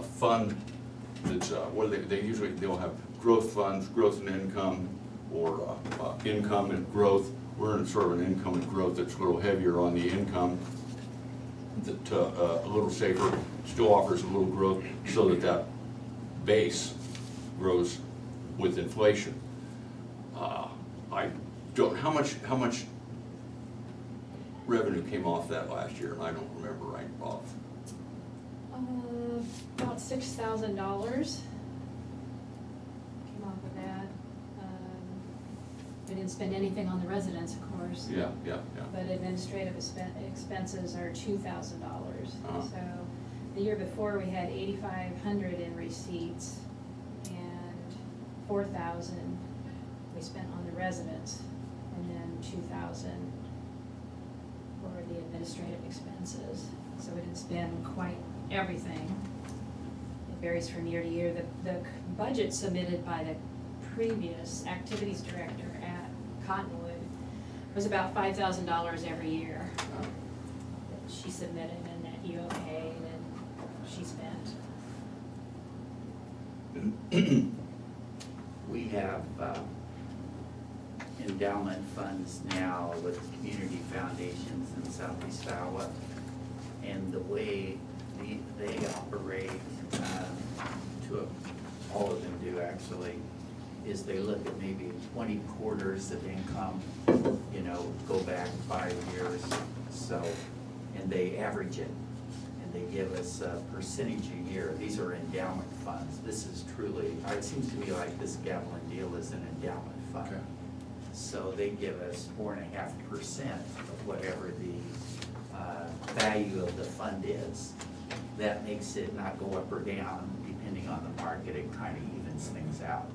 fund that's, they'll have growth funds, growth and income, or income and growth. We're in sort of an income and growth that's a little heavier on the income, that a little safer, still offers a little growth, so that base grows with inflation. I don't, how much revenue came off that last year, and I don't remember right off. About $6,000 came off of that. We didn't spend anything on the residents, of course. Yeah. But administrative expenses are $2,000. Uh-huh. So the year before, we had $8,500 in receipts and $4,000 we spent on the residents, and then $2,000 for the administrative expenses. So we didn't spend quite everything. It varies from year to year. The budget submitted by the previous activities director at Cottonwood was about $5,000 every year that she submitted and that you okayed and she spent. We have endowment funds now with community foundations in Southeast Iowa. And the way they operate, all of them do actually, is they look at maybe 20 quarters of income, you know, go back 5 years, so, and they average it. And they give us a percentage a year. These are endowment funds. This is truly, it seems to me like this Gavilan deal is an endowment fund. Okay. So they give us 4.5% of whatever the value of the fund is. That makes it not go up or down depending on the market. It kind of evens things out.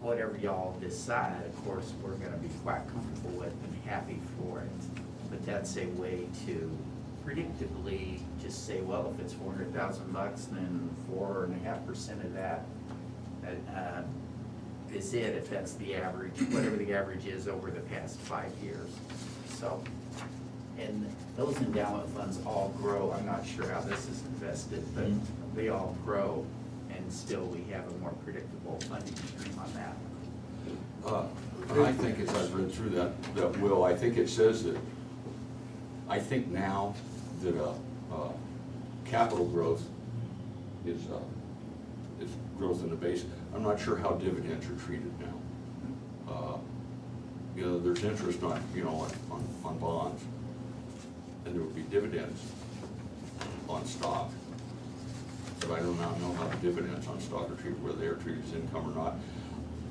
Whatever y'all decide, of course, we're gonna be quite comfortable with and happy for it. But that's a way to predictably just say, well, if it's $400,000, then 4.5% of that is it, if that's the average, whatever the average is over the past 5 years. So, and those endowment funds all grow. I'm not sure how this is invested, but they all grow, and still we have a more predictable funding stream on that. I think as I've read through that will, I think it says that, I think now that capital growth is growth in the base. I'm not sure how dividends are treated now. You know, there's interest on, you know, on bonds, and there would be dividends on stock. But I do not know how the dividends on stock are treated, whether they are treated as income or not.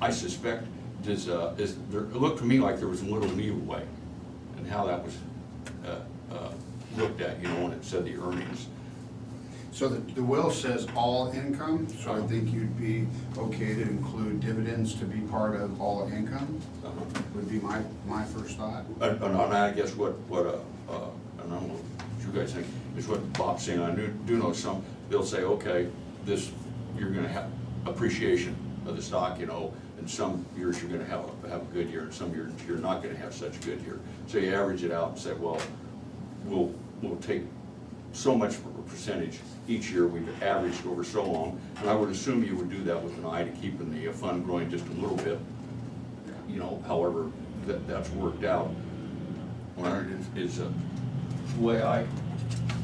I suspect it looked to me like there was a little leeway in how that was looked at, you know, when it said the earnings. So the will says all income, so I think you'd be okay to include dividends to be part of all income, would be my first thought. And I guess what and I don't know what you guys think, is what Bob's saying. I do know some, they'll say, okay, this, you're gonna have appreciation of the stock, you know, and some years you're gonna have a good year, and some years you're not gonna have such a good year. So you average it out and say, well, we'll take so much for a percentage each year, we've averaged over so long, and I would assume you would do that with an eye to keeping the fund growing just a little bit, you know, however that's worked out. Is the way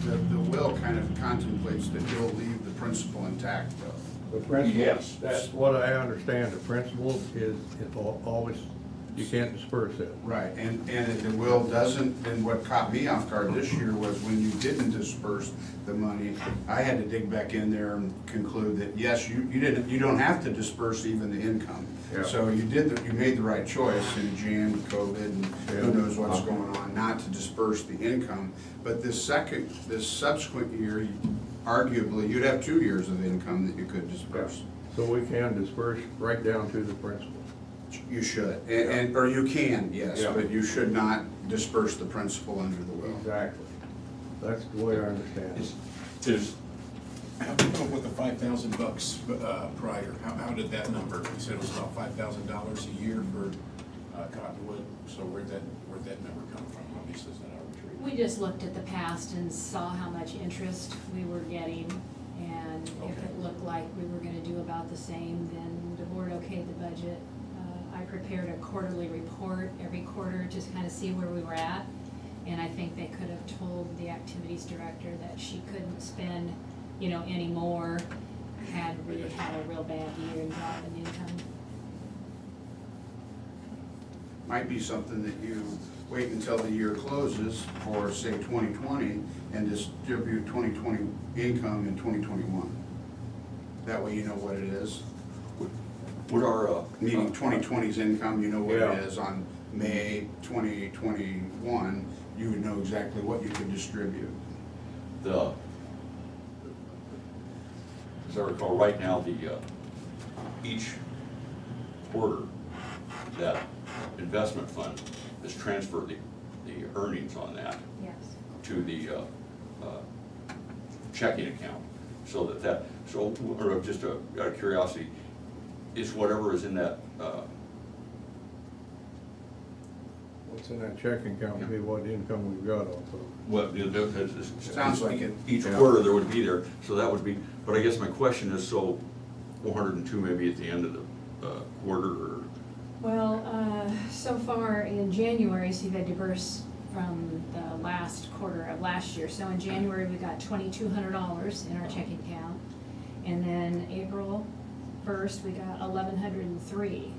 The will kind of contemplates that you'll leave the principal intact though. The principal, Yes. that's what I understand, the principal is always, you can't disperse it. Right, and the will doesn't, and what caught me off guard this year was when you didn't disperse the money, I had to dig back in there and conclude that, yes, you don't have to disperse even the income. Yeah. So you made the right choice in Jan, COVID, and who knows what's going on, not to disperse the income. But this subsequent year, arguably, you'd have 2 years of income that you could disperse. So we can disperse right down to the principal. You should, or you can, yes, Yeah. but you should not disperse the principal under the will. Exactly. That's the way I understand it. How did you come up with the $5,000 prior? How did that number? You said it was about $5,000 a year for Cottonwood. So where'd that number come from? Obviously, it's not arbitrary. We just looked at the past and saw how much interest we were getting, and if it looked like we were gonna do about the same, then the board okayed the budget. I prepared a quarterly report every quarter, just kind of see where we were at, and I think they could have told the activities director that she couldn't spend, you know, any more had we had a real bad year and drop in income. Might be something that you wait until the year closes for, say, 2020, and distribute 2020 income in 2021. That way you know what it is. Would our Meaning 2020's income, you know what Yeah. it is on May 2021, you would know exactly what you could distribute. as I recall, right now, each quarter, that investment fund has transferred the earnings on that Yes. to the checking account, so or just out of curiosity, is whatever is in that What's in that checking account would be what income we've got also. Well, Sounds like it. Each quarter there would be there, so that would be, but I guess my question is, so 402 maybe at the end of the quarter, or? Well, so far in January, so you've had diverse from the last quarter of last year. So in January, we got $2,200 in our checking account. And then April 1st, we got $1,103.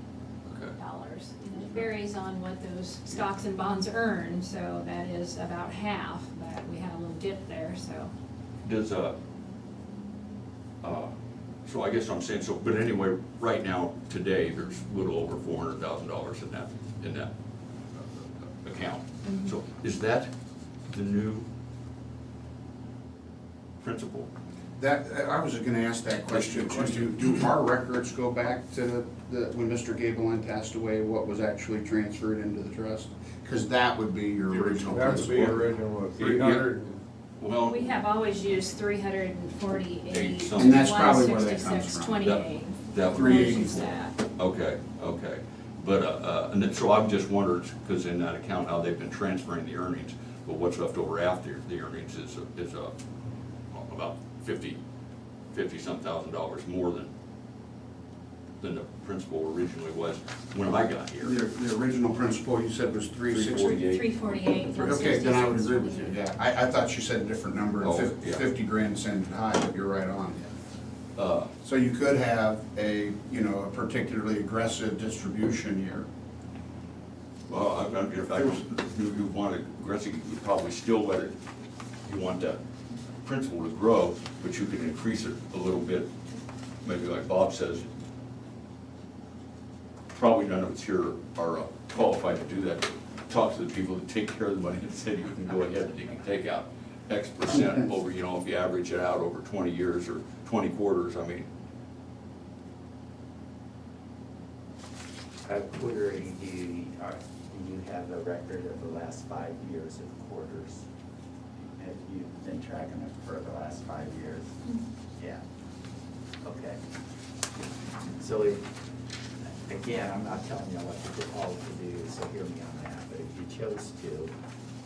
And it varies on what those stocks and bonds earn, so that is about half, but we had a little dip there, so. Does, so I guess I'm saying, so, but anyway, right now, today, there's a little over $400,000 in that account. Mhm. So is that the new principal? That, I was gonna ask that question too. Do our records go back to when Mr. Gableland passed away, what was actually transferred into the trust? Because that would be your original That would be principal. original, 300. Well, We have always used 348, And that's probably where that comes from. 166.28. That We'll use 384. that. Okay. But, and then, so I've just wondered, because in that account, how they've been transferring the earnings, but what's left over after the earnings is about $50-some thousand more than the principal originally was when I got here. The original principal you said was 360? 348. Okay, then I would agree with you, yeah. I thought you said a different number, Oh, and yeah. 50 grand sounded high, but you're right on. So you could have a particularly aggressive distribution year. Well, if I was, you want aggressive, you probably still let it, you want that principal to grow, but you can increase it a little bit, maybe like Bob says. Probably none of us here are qualified to do that. Talk to the people that take care of the money and say you can go ahead and you can take out X percent over, if you average it out over 20 years or 20 quarters, I mean. Quarterly, do you have a record of the last 5 years of quarters? Have you been tracking it for the last 5 years? Yeah. Okay. So again, I'm not telling you what all to do, so hear me on that, but if you chose to,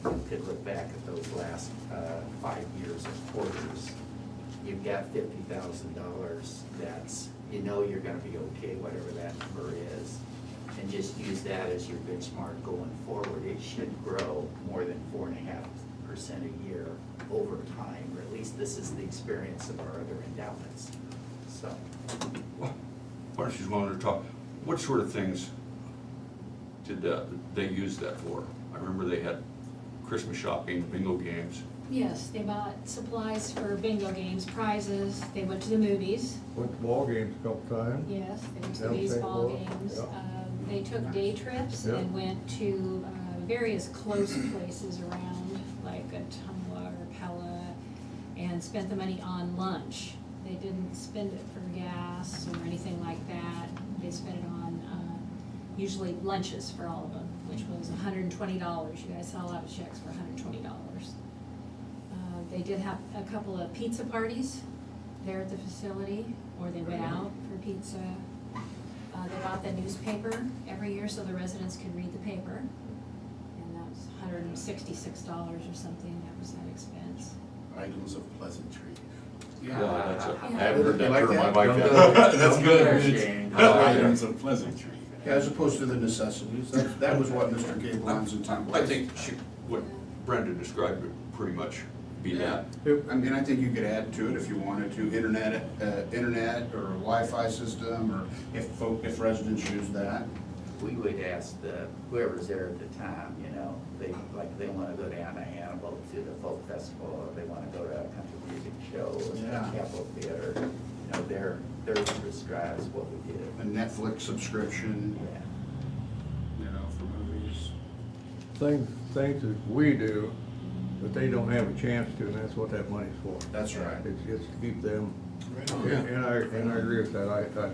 you could look back at those last 5 years of quarters. You've got $50,000 that's, you're gonna be okay, whatever that number is, and just use that as your benchmark going forward. It should grow more than 4.5% a year over time, or at least this is the experience of our other endowments, so. Why don't you want to talk, what sort of things did they use that for? I remember they had Christmas shopping, bingo games. Yes, they bought supplies for bingo games, prizes, they went to the movies. Went to ball games a couple times. Yes, they went to the Down baseball St. Louis, games. yeah. They took day trips Yeah. and went to various close places around, like Cottonwood or Pella, and spent the money on lunch. They didn't spend it for gas or anything like that. They spent it on usually lunches for all of them, which was $120. You guys saw a lot of checks for $120. They did have a couple of pizza parties there at the facility, or they went out for pizza. They bought the newspaper every year so the residents could read the paper. And that was $166 or something, that was that expense. Items of pleasantry. Yeah, that's a, I Yeah. haven't heard that You like term, I that? like that. That's good. I like Items that. of pleasantry. Yeah, as opposed to the necessities. That was what Mr. Gableland's intent was. I think what Brenda described would pretty much be that. I mean, I think you could add to it if you wanted to, internet or Wi-Fi system, or if residents use that. We would ask whoever's there at the time, they want to go down to Hannibal to the folk festival, or they want to go to a country music show, or the Yeah. Capitol Theater. Their interest drives what we do. A Netflix subscription, Yeah. for movies. Things that we do, but they don't have a chance to, and that's what that money's for. That's right. It's to keep them, Right. and I agree with that.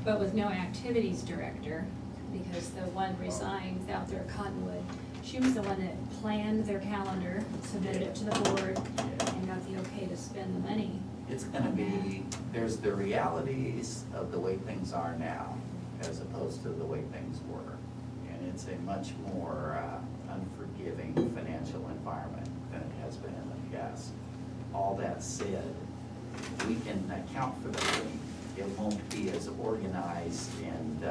But with no activities director, because the one resigned out there at Cottonwood, she was the one that planned their calendar, submitted it to the board, and got the okay to spend the money. It's gonna be, there's the realities of the way things are now, as opposed to the way things were. And and it's a much more unforgiving financial environment than it has been in the past. All that said, we can account for the money. It won't be as organized, and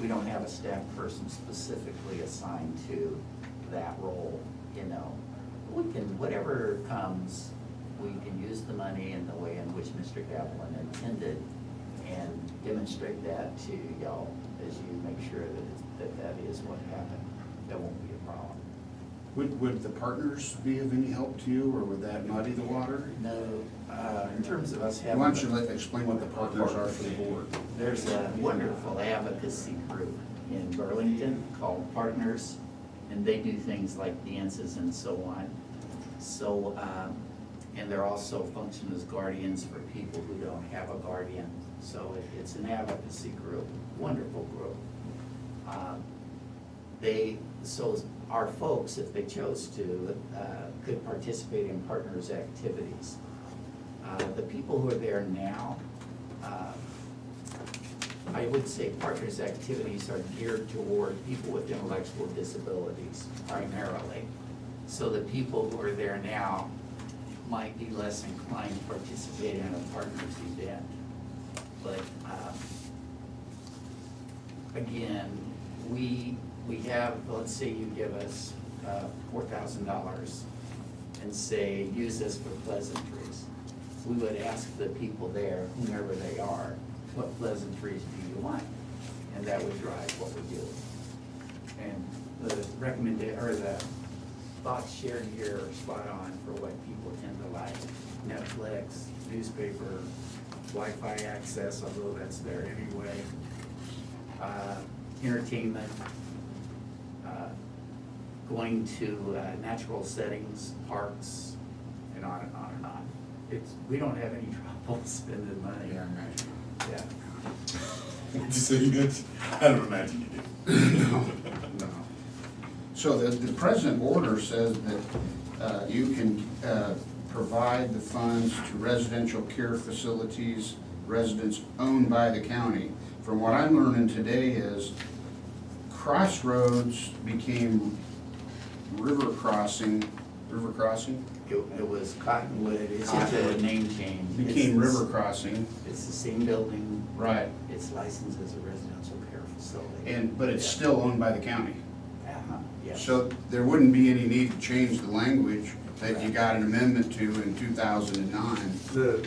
we don't have a staff person specifically assigned to that role, you know. We can, whatever comes, we can use the money in the way in which Mr. Kaplan intended and demonstrate that to y'all as you make sure that is what happened. That won't be a problem. Would the partners be of any help to you, or would that muddy the water? No, in terms of us having. Why don't you explain what the partners are for the board? There's a wonderful advocacy group in Burlington called Partners, and they do things like dances and so on. So, and they're also function as guardians for people who don't have a guardian. So it's an advocacy group, wonderful group. So our folks, if they chose to, could participate in Partners activities. The people who are there now, I would say Partners activities are geared toward people with intellectual disabilities primarily. So the people who are there now might be less inclined to participate in a Partners event. But again, we have, let's say you give us $4,000 and say, use this for pleasantries. We would ask the people there, whomever they are, what pleasantries do you like? And that would drive what we do. And the the thoughts shared here are spot on for what people tend to like. Netflix, newspaper, Wi-Fi access, although that's there anyway. Entertainment, going to natural settings, parks, and on and on and on. We don't have any trouble spending money. Yeah, I imagine. Yeah. Would you say you did? I don't imagine you do. No. So the present order says that you can provide the funds to residential care facilities, residents owned by the county. From what I'm learning today is Crossroads became river crossing. It was Cottonwood, it's just a name change. Became River Crossing. It's the same building. Right. It's licensed as a residential care facility. But it's still owned by the county. Yes. So there wouldn't be any need to change the language that you got an amendment to in 2009. The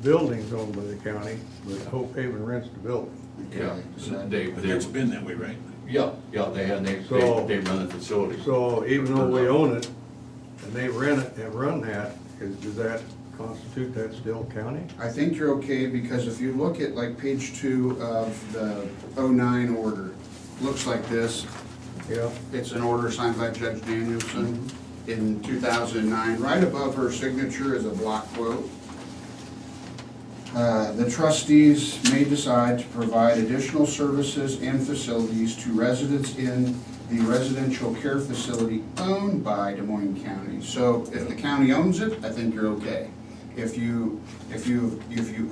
building's owned by the county, but Hope Haven rents the building. Yeah, But it's been that way, right? they run the facility. So even though we own it, and they rent it and run that, does that constitute that still county? I think you're okay, because if you look at like page 2 of the 09 order, looks like this. Yeah. It's an order signed by Judge Danielson in 2009. Right above her signature is a block quote. The trustees may decide to provide additional services and facilities to residents in the residential care facility owned by Des Moines County. So if the county owns it, I think you're okay. If you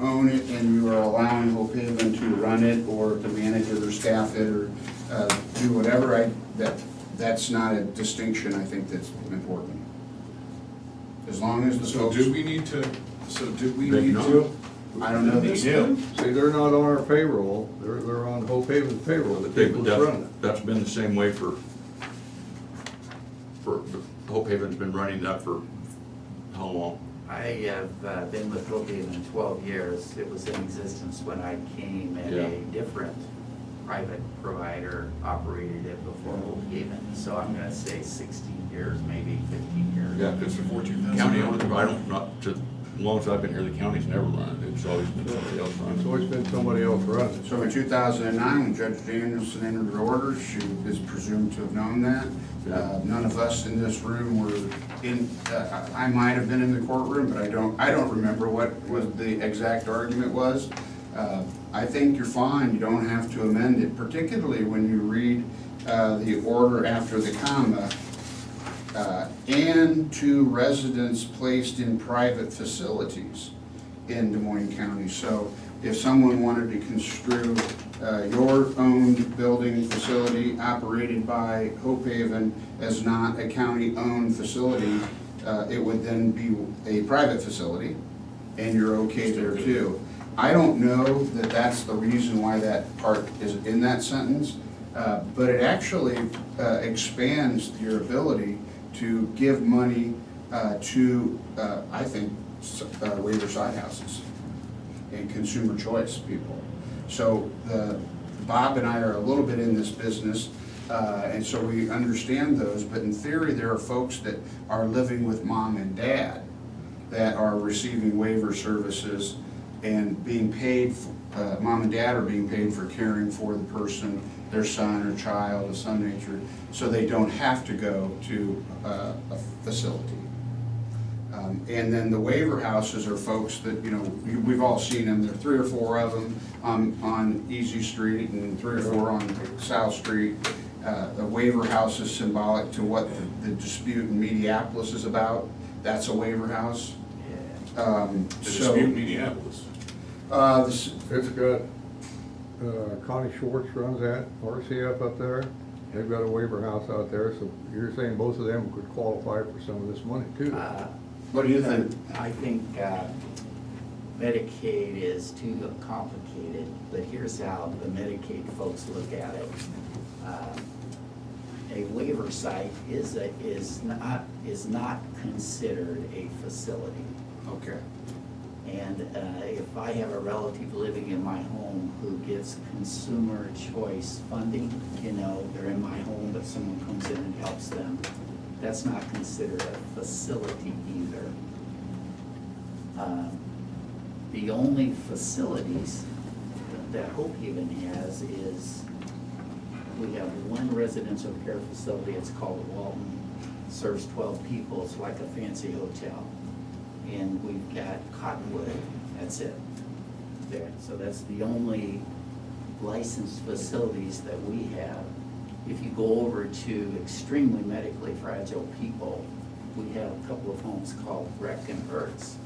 own it and you are allowing Hope Haven to run it or to manage it or staff it or do whatever, that's not a distinction I think that's important. As long as the folks. Do we need to? I don't know that you do. See, they're not on our payroll, they're on Hope Haven's payroll, the people that's running it. That's been the same way for Hope Haven's been running that for how long? I have been with Hope Haven 12 years. It was in existence when I came, and Yeah. a different private provider operated it before Hope Haven. So I'm gonna say 16 years, maybe 15 years. Yeah, because the county owns it, I don't, not to, as long as I've been here, the county's never run it. It's always been somebody else running It's it. always been somebody else running it. So in 2009, when Judge Danielson entered her orders, she is presumed to have known that. None of us in this room were in, I might have been in the courtroom, but I don't remember what the exact argument was. I think you're fine, you don't have to amend it, particularly when you read the order after the comma, and to residents placed in private facilities. in Des Moines County. So if someone wanted to construe your own building facility operated by Hope Haven as not a county-owned facility, it would then be a private facility, and you're okay there too. I don't know that that's the reason why that part is in that sentence, but it actually expands your ability to give money to, I think, waiver side houses and consumer choice people. So Bob and I are a little bit in this business, and so we understand those, but in theory, there are folks that are living with mom and dad that are receiving waiver services and being paid, mom and dad are being paid for caring for the person, their son or child of some nature, so they don't have to go to a facility. And then the waiver houses are folks that, you know, we've all seen them. There are 3 or 4 of them on Easy Street and 3 or 4 on South Street. The waiver house is symbolic to what the dispute in Minneapolis is about. That's a waiver house. The dispute in Minneapolis. It's got, Connie Schwartz runs that, RCF up there. They've got a waiver house out there, so you're saying both of them could qualify for some of this money too? What do you think? I think Medicaid is too complicated, but here's how the Medicaid folks look at it. A waiver site is not considered a facility. Okay. And if I have a relative living in my home who gets consumer choice funding, you know, they're in my home, but someone comes in and helps them, that's not considered a facility either. The only facilities that Hope Haven has is, we have one residential care facility, it's called Walton, serves 12 people, it's like a fancy hotel. And we've got Cottonwood, that's it, there. So that's the only licensed facilities that we have. If you go over to extremely medically fragile people, we have a couple of homes called Rec and Hertz.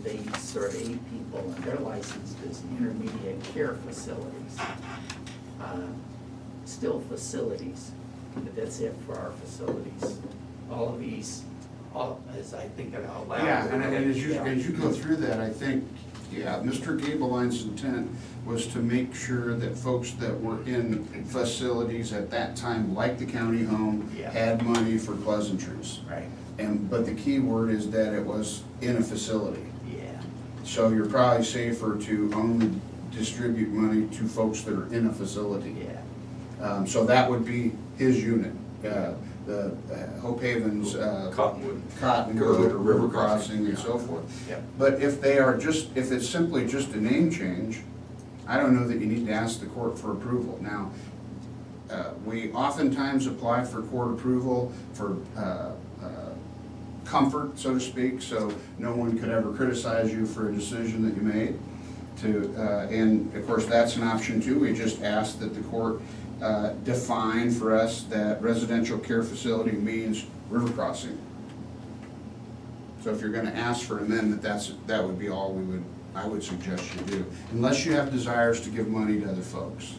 They serve 8 people, and they're licensed as intermediate care facilities. Still facilities, but that's it for our facilities. All of these, as I think it out loud. Yeah, and as you go through that, I think, yeah, Mr. Gabeline's intent was to make sure that folks that were in facilities at that time, like the county home, had money for pleasantries. Right. But the key word is that it was in a facility. Yeah. So you're probably safer to only distribute money to folks that are in a facility. Yeah. So that would be his unit. The Hope Haven's Cottonwood or River Crossing and so forth. Yep. But if they are if it's simply just a name change, I don't know that you need to ask the court for approval. Now, we oftentimes apply for court approval for comfort, so to speak, so no one could ever criticize you for a decision that you made. And of course, that's an option too. We just ask that the court define for us that residential care facility means river crossing. So if you're gonna ask for an amendment, that would be all I would suggest you do, unless you have desires to give money to other folks.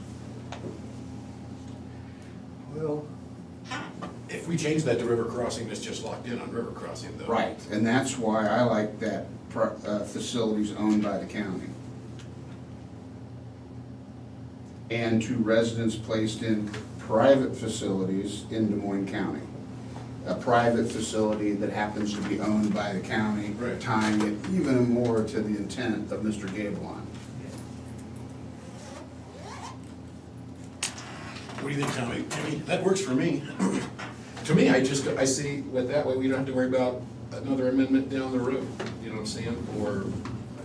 Well, If we change that to river crossing, it's just locked in on river crossing though. Right, and that's why I like that facilities owned by the county. And to residents placed in private facilities in Des Moines County. A private facility that happens to be owned by the county, Right. tying it even more to the intent of Mr. Gabelon. What do you think, Tommy? I mean, that works for me. To me, I see that way we don't have to worry about another amendment down the road, you know what I'm saying? Or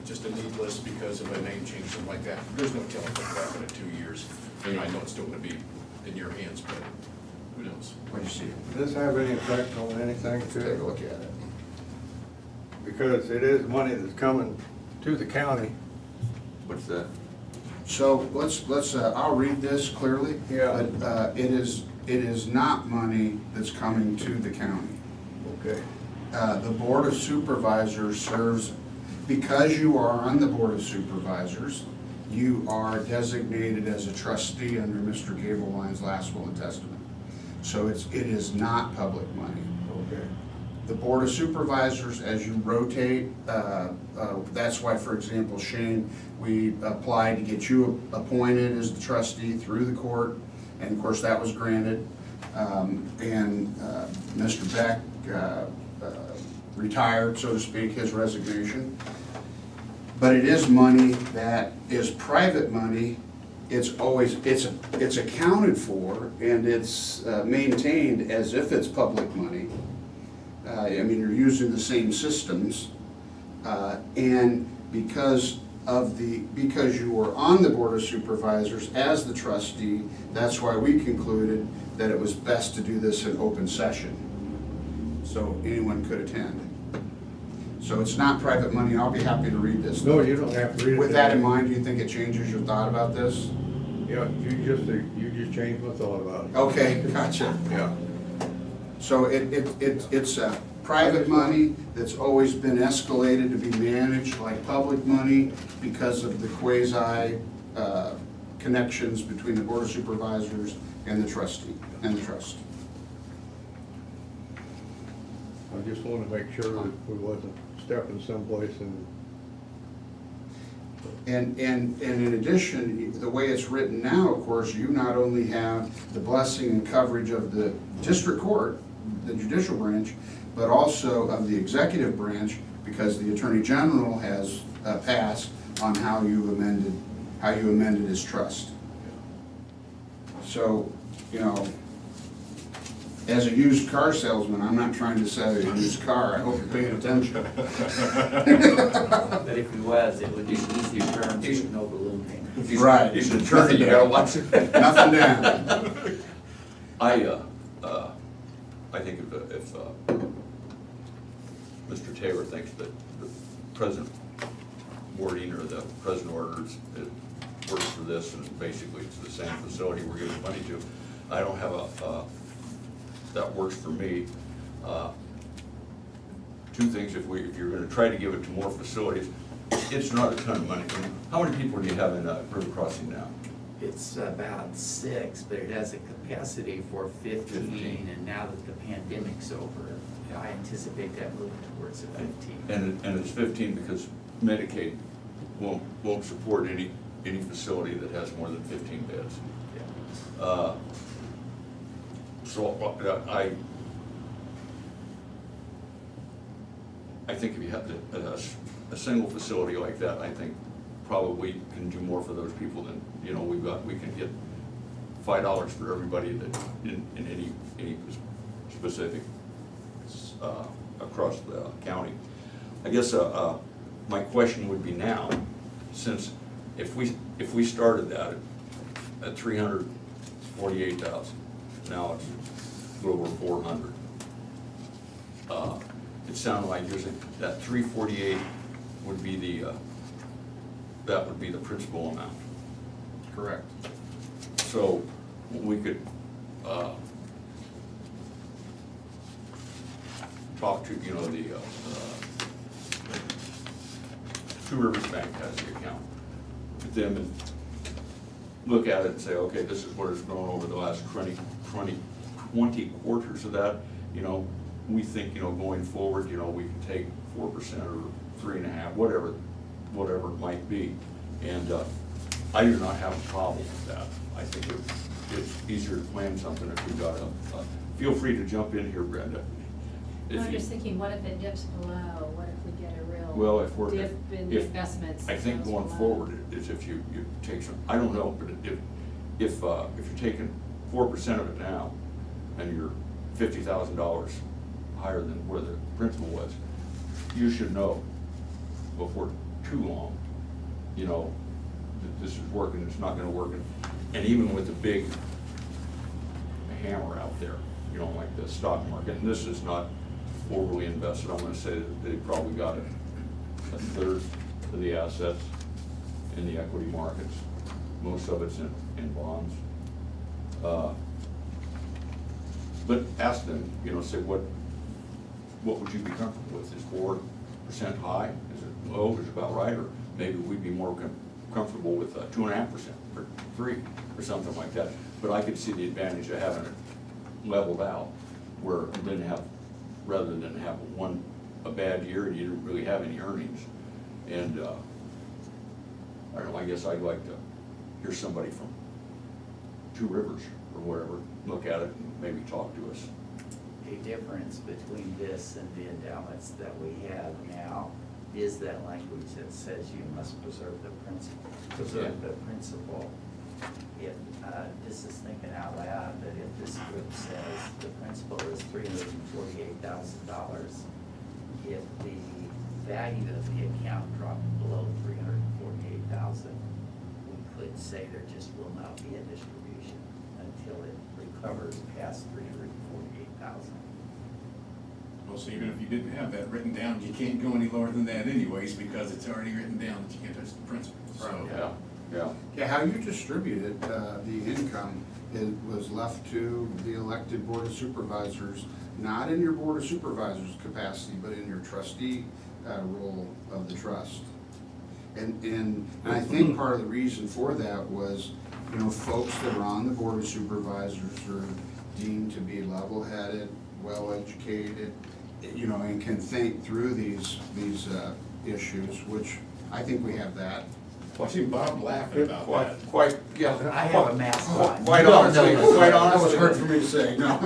just a needless because of a name change, something like that. There's no telling what will happen in 2 years. And I know it's still gonna be in your hands, but who knows? What do you see? does this have any effect on anything Take to a look at it. Because it is money that's coming to the county. What's that? So let's I'll read this clearly. Yeah. But it is not money that's coming to the county. Okay. The Board of Supervisors serves because you are on the Board of Supervisors, you are designated as a trustee under Mr. Gableline's last will and testament. So it is not public money. Okay. The Board of Supervisors, as you rotate, that's why, for example, Shane, we applied to get you appointed as the trustee through the court, and of course that was granted. And Mr. Beck retired, so to speak, his resignation. But it is money that is private money. It's always, it's accounted for and it's maintained as if it's public money. I mean, you're using the same systems, and because you were on the Board of Supervisors as the trustee, that's why we concluded that it was best to do this in open session, so anyone could attend. So it's not private money. I'll be happy to read this. No, you don't have to read it. With that in mind, do you think it changes your thought about this? Yeah, you just changed my thought about it. Okay, gotcha. Yeah. So it's private money that's always been escalated to be managed like public money because of the quasi connections between the Board of Supervisors and the trustee and the trust. I just want to make sure that we wasn't stepping someplace And in addition, the way it's written now, of course, you not only have the blessing and coverage of the district court, the judicial branch, but also of the executive branch, because the Attorney General has passed on how you amended his trust. So, you know, as a used car salesman, I'm not trying to sell you a used car. I hope you're paying attention. But if he was, it would be easier terms with no balloon payment. Right. He's an attorney, you gotta watch it. Nothing down. I think if Mr. Taylor thinks that the present wording or the present orders, it works for this, and basically it's the same facility we're giving money to, I don't have that works for me. Two things, if you're gonna try to give it to more facilities, it's not a ton of money. How many people do you have in River Crossing now? It's about 6, but it has a capacity for 15, and now that the pandemic's over, I anticipate that moving towards a 15. And it's 15 because Medicaid won't support any facility that has more than 15 beds. Yeah. So I think if you have a single facility like that, I think probably can do more for those people than, you know, we can get $5 for everybody that in any specific across the county. I guess my question would be now, since if we started that at 348,000, now it's a little over 400. It sounded like you're saying that 348 would be that would be the principal amount. Correct. So we could talk to, you know, the Two Rivers Bank has the account with them and look at it and say, okay, this is what it's grown over the last 20 quarters of that. You know, we think, you know, going forward, you know, we can take 4% or 3.5%, whatever it might be. And I do not have a problem with that. I think it's easier to plan something if we got feel free to jump in here, Brenda. I'm just thinking, what if it dips below? What if we get a real Well, if we're, dip in the investments? I think going forward is if you take some, I don't know, but if you're taking 4% of it now and you're $50,000 higher than where the principal was, you should know before too long, you know, that this is working, it's not gonna work. And even with the big hammer out there, you know, like the stock market, and this is not overly invested, I'm gonna say that they probably got a third of the assets in the equity markets. Most of it's in bonds. But ask them, you know, say what would you be comfortable with? Is 4% high? Is it well, it's about right, or maybe we'd be more comfortable with 2.5% or 3 or something like that. But I could see the advantage of having it leveled out, where it didn't have, rather than have a bad year and you didn't really have any earnings. And I don't know, I guess I'd like to hear somebody from Two Rivers or wherever look at it and maybe talk to us. A difference between this and the endowments that we have now is that language that says you must preserve the principle. If, this is thinking out loud, but if this group says the principal is $348,000, if the value of the account dropped below $348,000, we could say there just will not be a distribution until it recovers past $348,000. Well, so even if you didn't have that written down, you can't go any lower than that anyways, because it's already written down that you can't touch the principal. So, Yeah, how you distributed the income, it was left to the elected board of supervisors, not in your board of supervisors capacity, but in your trustee role of the trust. And I think part of the reason for that was, you know, folks that are on the board of supervisors are deemed to be level-headed, well-educated, you know, and can think through these issues, which I think we have that. Well, I see Bob laughing about that. Quite, yeah. I have a mask on. Quite honestly, That was hard for me to say, no.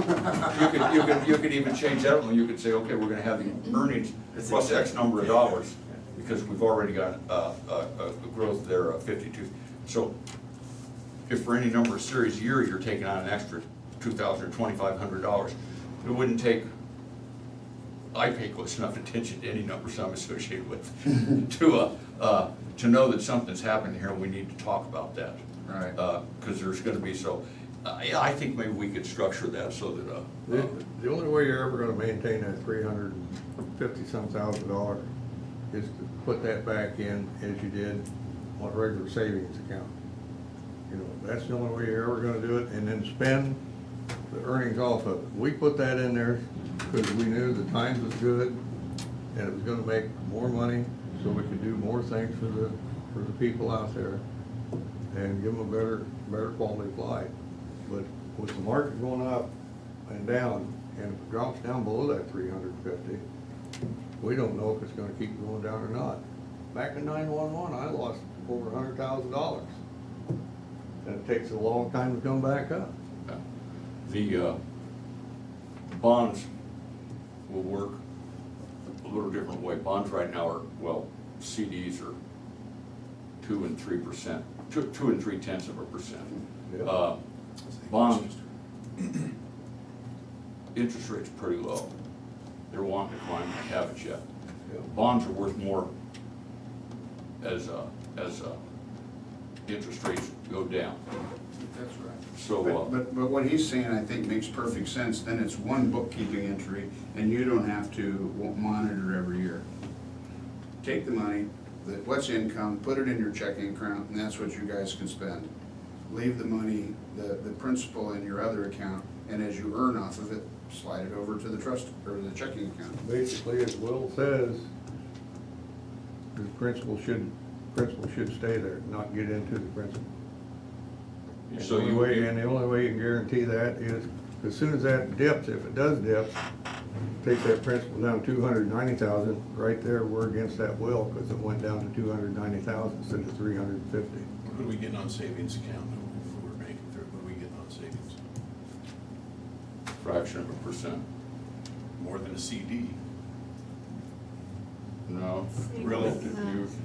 You could even change that one. You could say, okay, we're gonna have the earnings plus X number of dollars, because we've already got a growth there of 52. So if for any number of series a year, you're taking on an extra $2,000 or $2,500, it wouldn't take, I pay close enough attention to any numbers I'm associated with to know that something's happening here and we need to talk about that. Right. Because there's gonna be yeah, I think maybe we could structure that so that, The only way you're ever gonna maintain that $350-some thousand is to put that back in as you did on a regular savings account. You know, that's the only way you're ever gonna do it, and then spend the earnings off of it. We put that in there because we knew the times was good and it was gonna make more money, so we could do more things for the people out there and give them a better quality of life. But with the market going up and down, and if it drops down below that 350, we don't know if it's gonna keep going down or not. Back in 9/11, I lost over $100,000. And it takes a long time to come back up. the bonds will work a little different way. Bonds right now are, well, CDs are 2 and 3%, 2 and 0.3%. Bonds, interest rate's pretty low. They're wanting to climb, they haven't yet. Bonds are worth more as interest rates go down. That's right. So, But what he's saying, I think, makes perfect sense. Then it's one bookkeeping entry, and you don't have to monitor every year. Take the money, what's income, put it in your checking account, and that's what you guys can spend. Leave the money, the principal in your other account, and as you earn off of it, slide it over to the trust, or the checking account. Basically, as Will says, the principal should stay there, not get into the principal. So And the only way you can guarantee that is, as soon as that dips, if it does dip, take that principal down 290,000, right there, we're against that will, because it went down to 290,000 instead of 350. What are we getting on savings account if we're making through? What are we getting on savings? fraction of a percent. More than a CD. No, Really?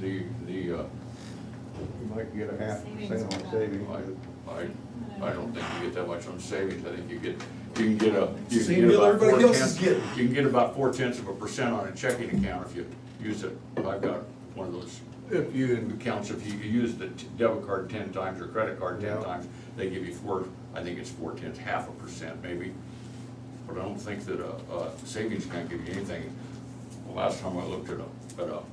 You might get a 0.5% on savings. I don't think you get that much on savings. I think you can get about 0.4% on a checking account if you use it. I've got one of those accounts. If you use the debit card 10 times or credit card 10 times, they give you I think it's 0.4, 0.5% maybe. But I don't think that a savings account give you anything. The last time I looked at a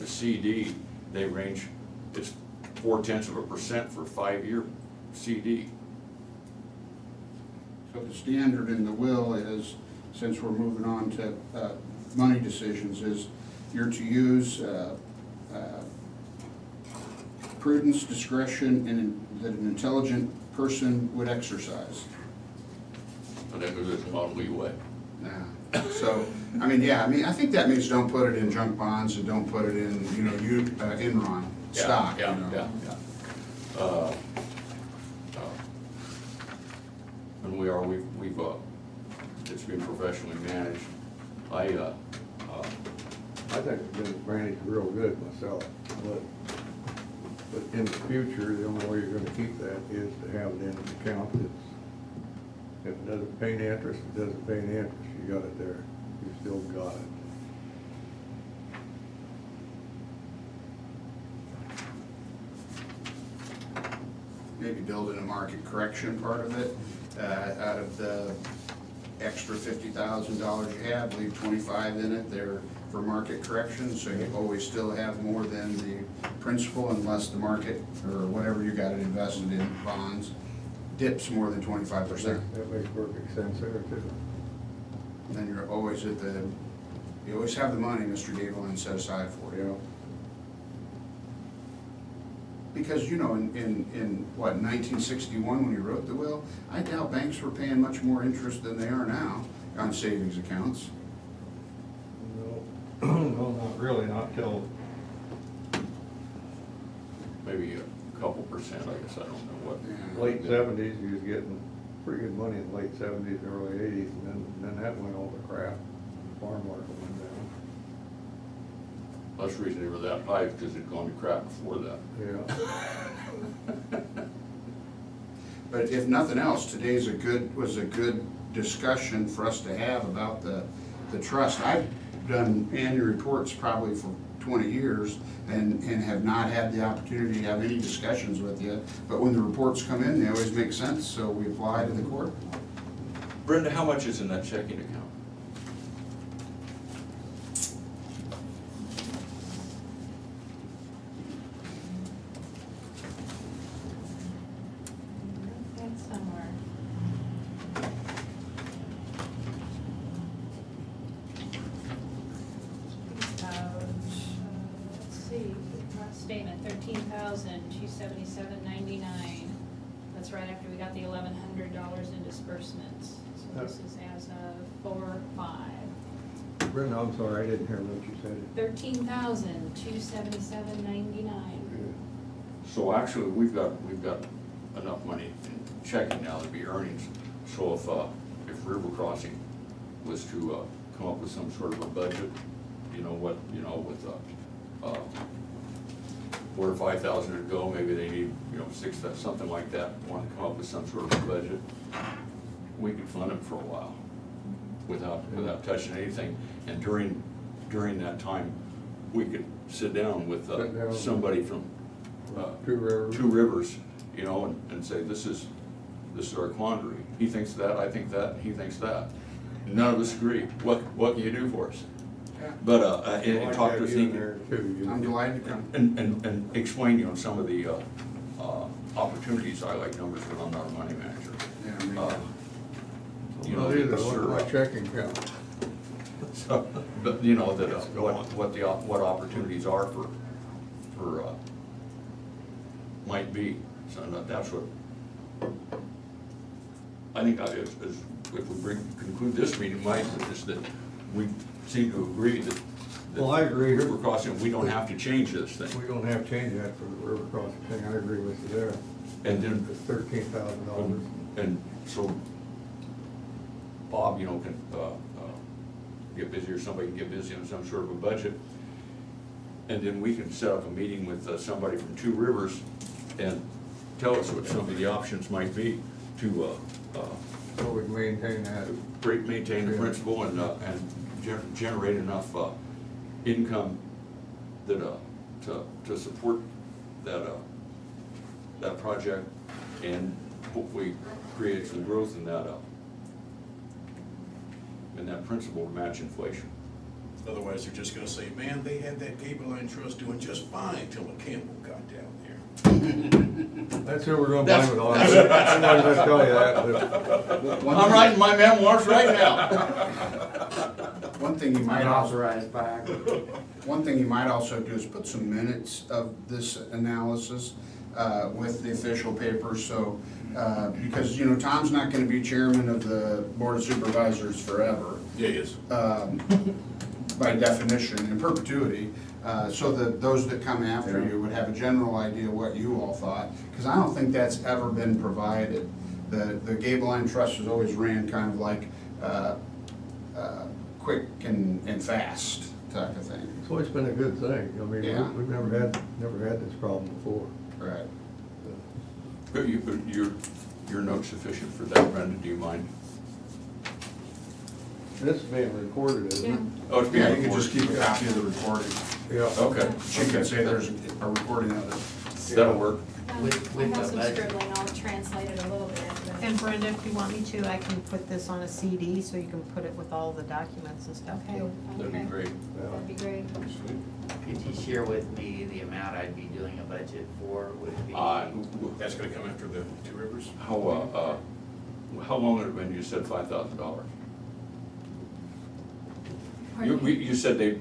CD, they range, it's 0.4% for a 5-year CD. So the standard in the will is, since we're moving on to money decisions, is you're to use prudence, discretion, and that an intelligent person would exercise. I think there's a lot of leeway. So, I mean, yeah, I mean, I think that means don't put it in junk bonds and don't put it in, Enron stock, you know. Yeah. And we've, it's been professionally managed. I think it's been managed real good myself, but in the future, the only way you're gonna keep that is to have it in an account that's, if it doesn't pay any interest, it doesn't pay any interest, you got it there, you still got it. Maybe build in a market correction part of it, out of the extra $50,000 you have, leave 25 in it there for market correction, so you always still have more than the principal unless the market, or whatever you got it invested in, bonds, dips more than 25%. That makes perfect sense there too. And then you're always you always have the money, Mr. Gableman, set aside for you. Because, in 1961, when you wrote the will, I doubt banks were paying much more interest than they are now on savings accounts. No, not really, not till. Maybe a couple percent, I guess, I don't know what. Late 70s, you was getting pretty good money in the late 70s, early 80s, and then that went all to crap. Farm market went down. That's the reason they were that high, because it'd gone to crap before that. Yeah. But if nothing else, today's was a good discussion for us to have about the trust. I've done annual reports probably for 20 years and have not had the opportunity to have any discussions with you. But when the reports come in, they always make sense, so we apply to the court. Brenda, how much is in that checking account? That's somewhere. Let's see, last statement, 13,277.99. That's right after we got the $1,100 in disbursements. So this is as of 4/5. Brenda, I'm sorry, I didn't hear what you said. 13,277.99. So actually, we've got enough money in checking now to be earnings. So if River Crossing was to come up with some sort of a budget, with where 5,000 would go, maybe they need, 6,000, something like that, want to come up with some sort of a budget, we could fund it for a while without touching anything. And during that time, we could sit down with somebody from Two Rivers, and say, this is our quandary. He thinks that, I think that, he thinks that. None of us agree. What can you do for us? But and talk to us. I'm delighted to come. And explain, some of the opportunities. I like numbers, but I'm not a money manager. Not either, look at my checking account. So, but that what opportunities are for might be. So that's what I think. If we conclude this meeting, is that we seem to agree that. Well, I agree. River Crossing, we don't have to change this thing. We don't have to change that for the River Crossing thing. I agree with you there. And then it's $13,000. And so Bob, can get busy, or somebody can get busy on some sort of a budget. And then we can set up a meeting with somebody from Two Rivers and tell us what some of the options might be to so we maintain that. Maintain the principal and generate enough income that to support that project, and hopefully create some growth in that principal to match inflation. Otherwise, they're just gonna say, man, they had that cable line trust doing just fine till the Campbell got down there. That's who we're gonna blame it on. I'm not gonna tell you that. I'm writing my memoirs right now. One thing you might also, Unauthorized back. one thing you might also do is put some minutes of this analysis with the official paper, so, because, you know, Tom's not gonna be chairman of the Board of Supervisors forever. Yeah, he is. By definition, in perpetuity, so that those that come after you would have a general idea what you all thought, because I don't think that's ever been provided. The Gable Line Trust has always ran kind of like quick and fast type of thing. It's always been a good thing. I mean, Yeah. we've never had this problem before. Right. But your note's sufficient for that, Brenda, do you mind? This is being recorded, isn't it? Oh, it's being Yeah, you can recorded. just keep a copy of the recording. Yeah. Okay. She can say there's a recording of it. That'll work. With I have the some budget. scribbling, I'll translate it a little bit. but- And Brenda, if you want me to, I can put this on a CD so you can put it with all the documents and stuff Okay, too. That'd be okay. great. That'd be great. Could you share with me the amount I'd be doing a budget for would it be? That's gonna come after the Two Rivers? How long had it been you said $5,000? Pardon me? You said they,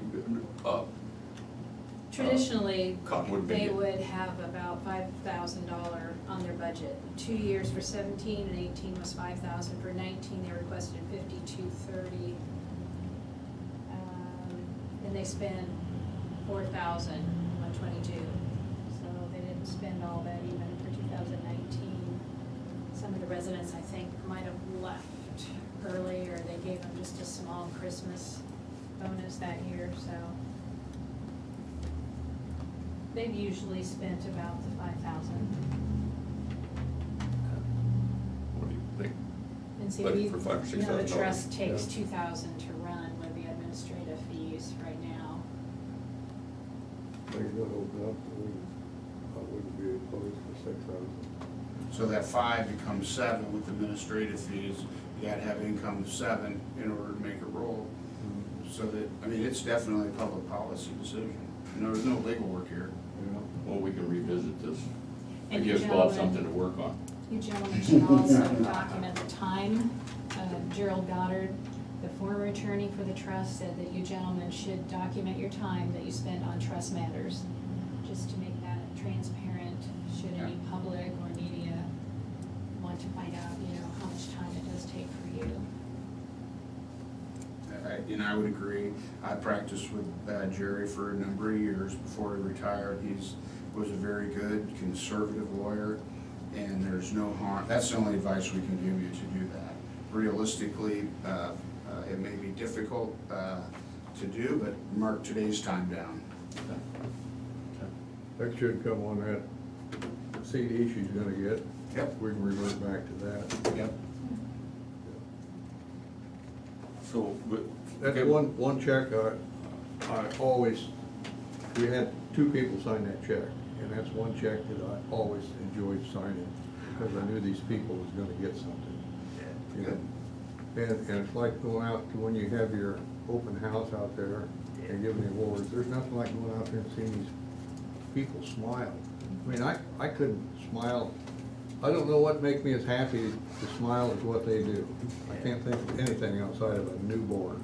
Traditionally, Cottonwood they Vineyard. would have about $5,000 on their budget. 2 years for 17 and 18 was 5,000. For 19, they requested 5,230. And they spent 4,000 on 22. So they didn't spend all that even for 2019. Some of the residents, I think, might have left early, or they gave them just a small Christmas bonus that year, so. They've usually spent about the 5,000. what do you think? And see, Like we, for $5,000 or you know, the $6,000? trust takes 2,000 to run with the administrative fees right now. They're gonna open up, I wouldn't be opposed for 6,000. So that 5 becomes 7 with administrative fees. You gotta have income of 7 in order to make it roll. So that, I mean, it's definitely a public policy decision. You know, there's no legal work here. Well, we can revisit this. It And you gives Bob gentlemen- something to work on. You gentlemen should also document the time. Gerald Goddard, the former attorney for the trust, said that you gentlemen should document your time that you spent on trust matters, just to make that transparent, should any public or media want to find out, you know, how much time it does take for you. And I would agree. I practiced with Jerry for a number of years before he retired. Was a very good conservative lawyer, and there's no harm. That's the only advice we can give you to do that. Realistically, it may be difficult to do, but mark today's time down. That should come on that CD she's gonna get. Yep. We can revert back to that. Yep. So, That's one check, I always, we had 2 people sign that check, and that's one check that I always enjoyed signing, because I knew these people was gonna get something. You know? And it's like going out to when you have your open house out there and giving the awards, there's nothing like going out there and seeing these people smile. I mean, I couldn't smile, I don't know what makes me as happy to smile as what they do. I can't think of anything outside of a newborn.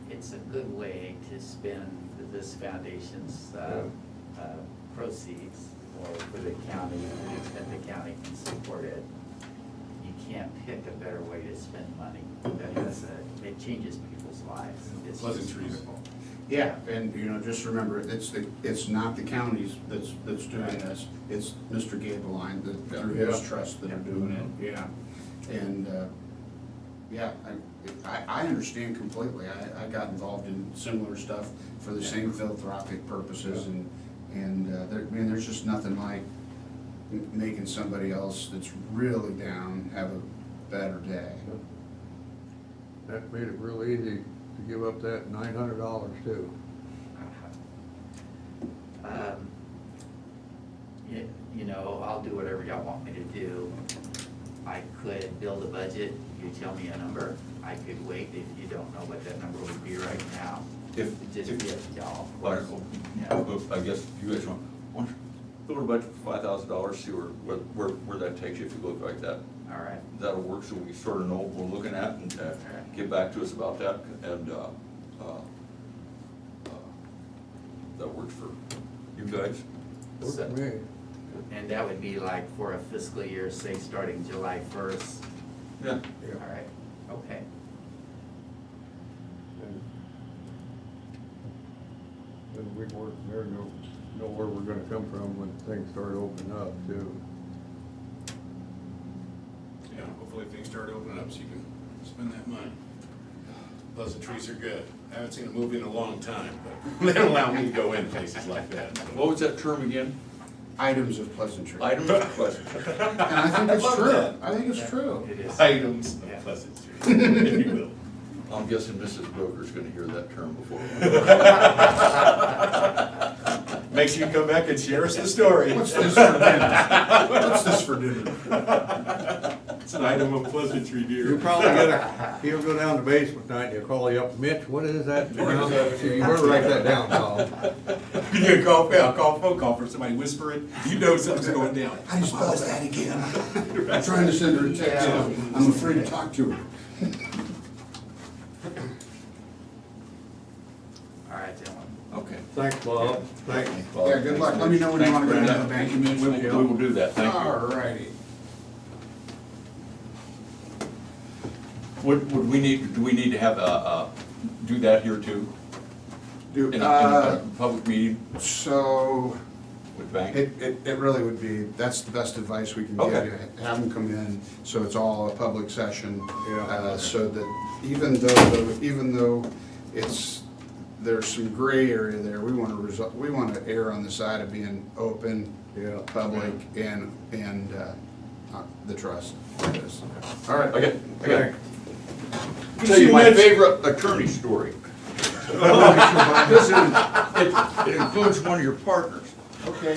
It's a good way to spend this foundation's proceeds, or for the county, to the extent the county can support it. You can't pick a better way to spend money. It changes people's lives. It's just Pleasantries. wonderful. Yeah, and you know, just remember, it's not the counties that's doing this, it's Mr. Gabeline, through his trust that are doing it, yeah. And, yeah, I understand completely, I got involved in similar stuff for the same philanthropic purposes, and man, there's just nothing like making somebody else that's really down have a better day. That made it real easy to give up that $900 too. You know, I'll do whatever y'all want me to do. I could build a budget, you tell me a number. I could wait if you don't know what that number would be right now. Just be up to y'all. Wonderful. I guess you guys want to build a budget for $5,000, see where that takes you if you look like that. All right. That'll work, so we sort of know what we're looking at, and get back to us about that. And that works for you guys? Works for me. And that would be like for a fiscal year, say, starting July 1st? Yeah. All right, okay. And we work there, know where we're gonna come from when things start opening up too. Yeah, hopefully things start opening up so you can spend that money. Pleasantries are good. I haven't seen a movie in a long time, but they don't allow me to go in places like that. What was that term again? Items of pleasantry. Items of pleasantry. And I think it's love true. that. I think it's true. It is. Items of pleasantry, if you will. I'm guessing Mrs. Broker's gonna hear that term before. Make sure you come back and share us the story. What's this for dinner? What's this for dinner? It's an item of pleasantry, dear. You'll probably he'll go down to the basement tonight, and he'll call you up, Mitch, what is that? You better write that down, Tom. You get a call, a phone call from somebody whispering, you know something's going down. How do you spell that again? I'm trying to send her a text. I'm afraid to talk to her. All right, gentlemen. Okay. Thanks, Bob. Thanks. Yeah, good luck. Let me know when you wanna go down to the bank. We will do that, thank you. All righty. Would we need, do we need to have do that here too? In a public meeting So, with bank? it really would be, that's the best advice we can give Okay. you. Have them come in, so it's all a public session. Yeah. So that even though there's some gray area there, we want to err on the side of being open, Yeah. public, and the trust. All right. Okay, Okay. Tell you my favorite attorney story. Because it includes one of your partners. Okay.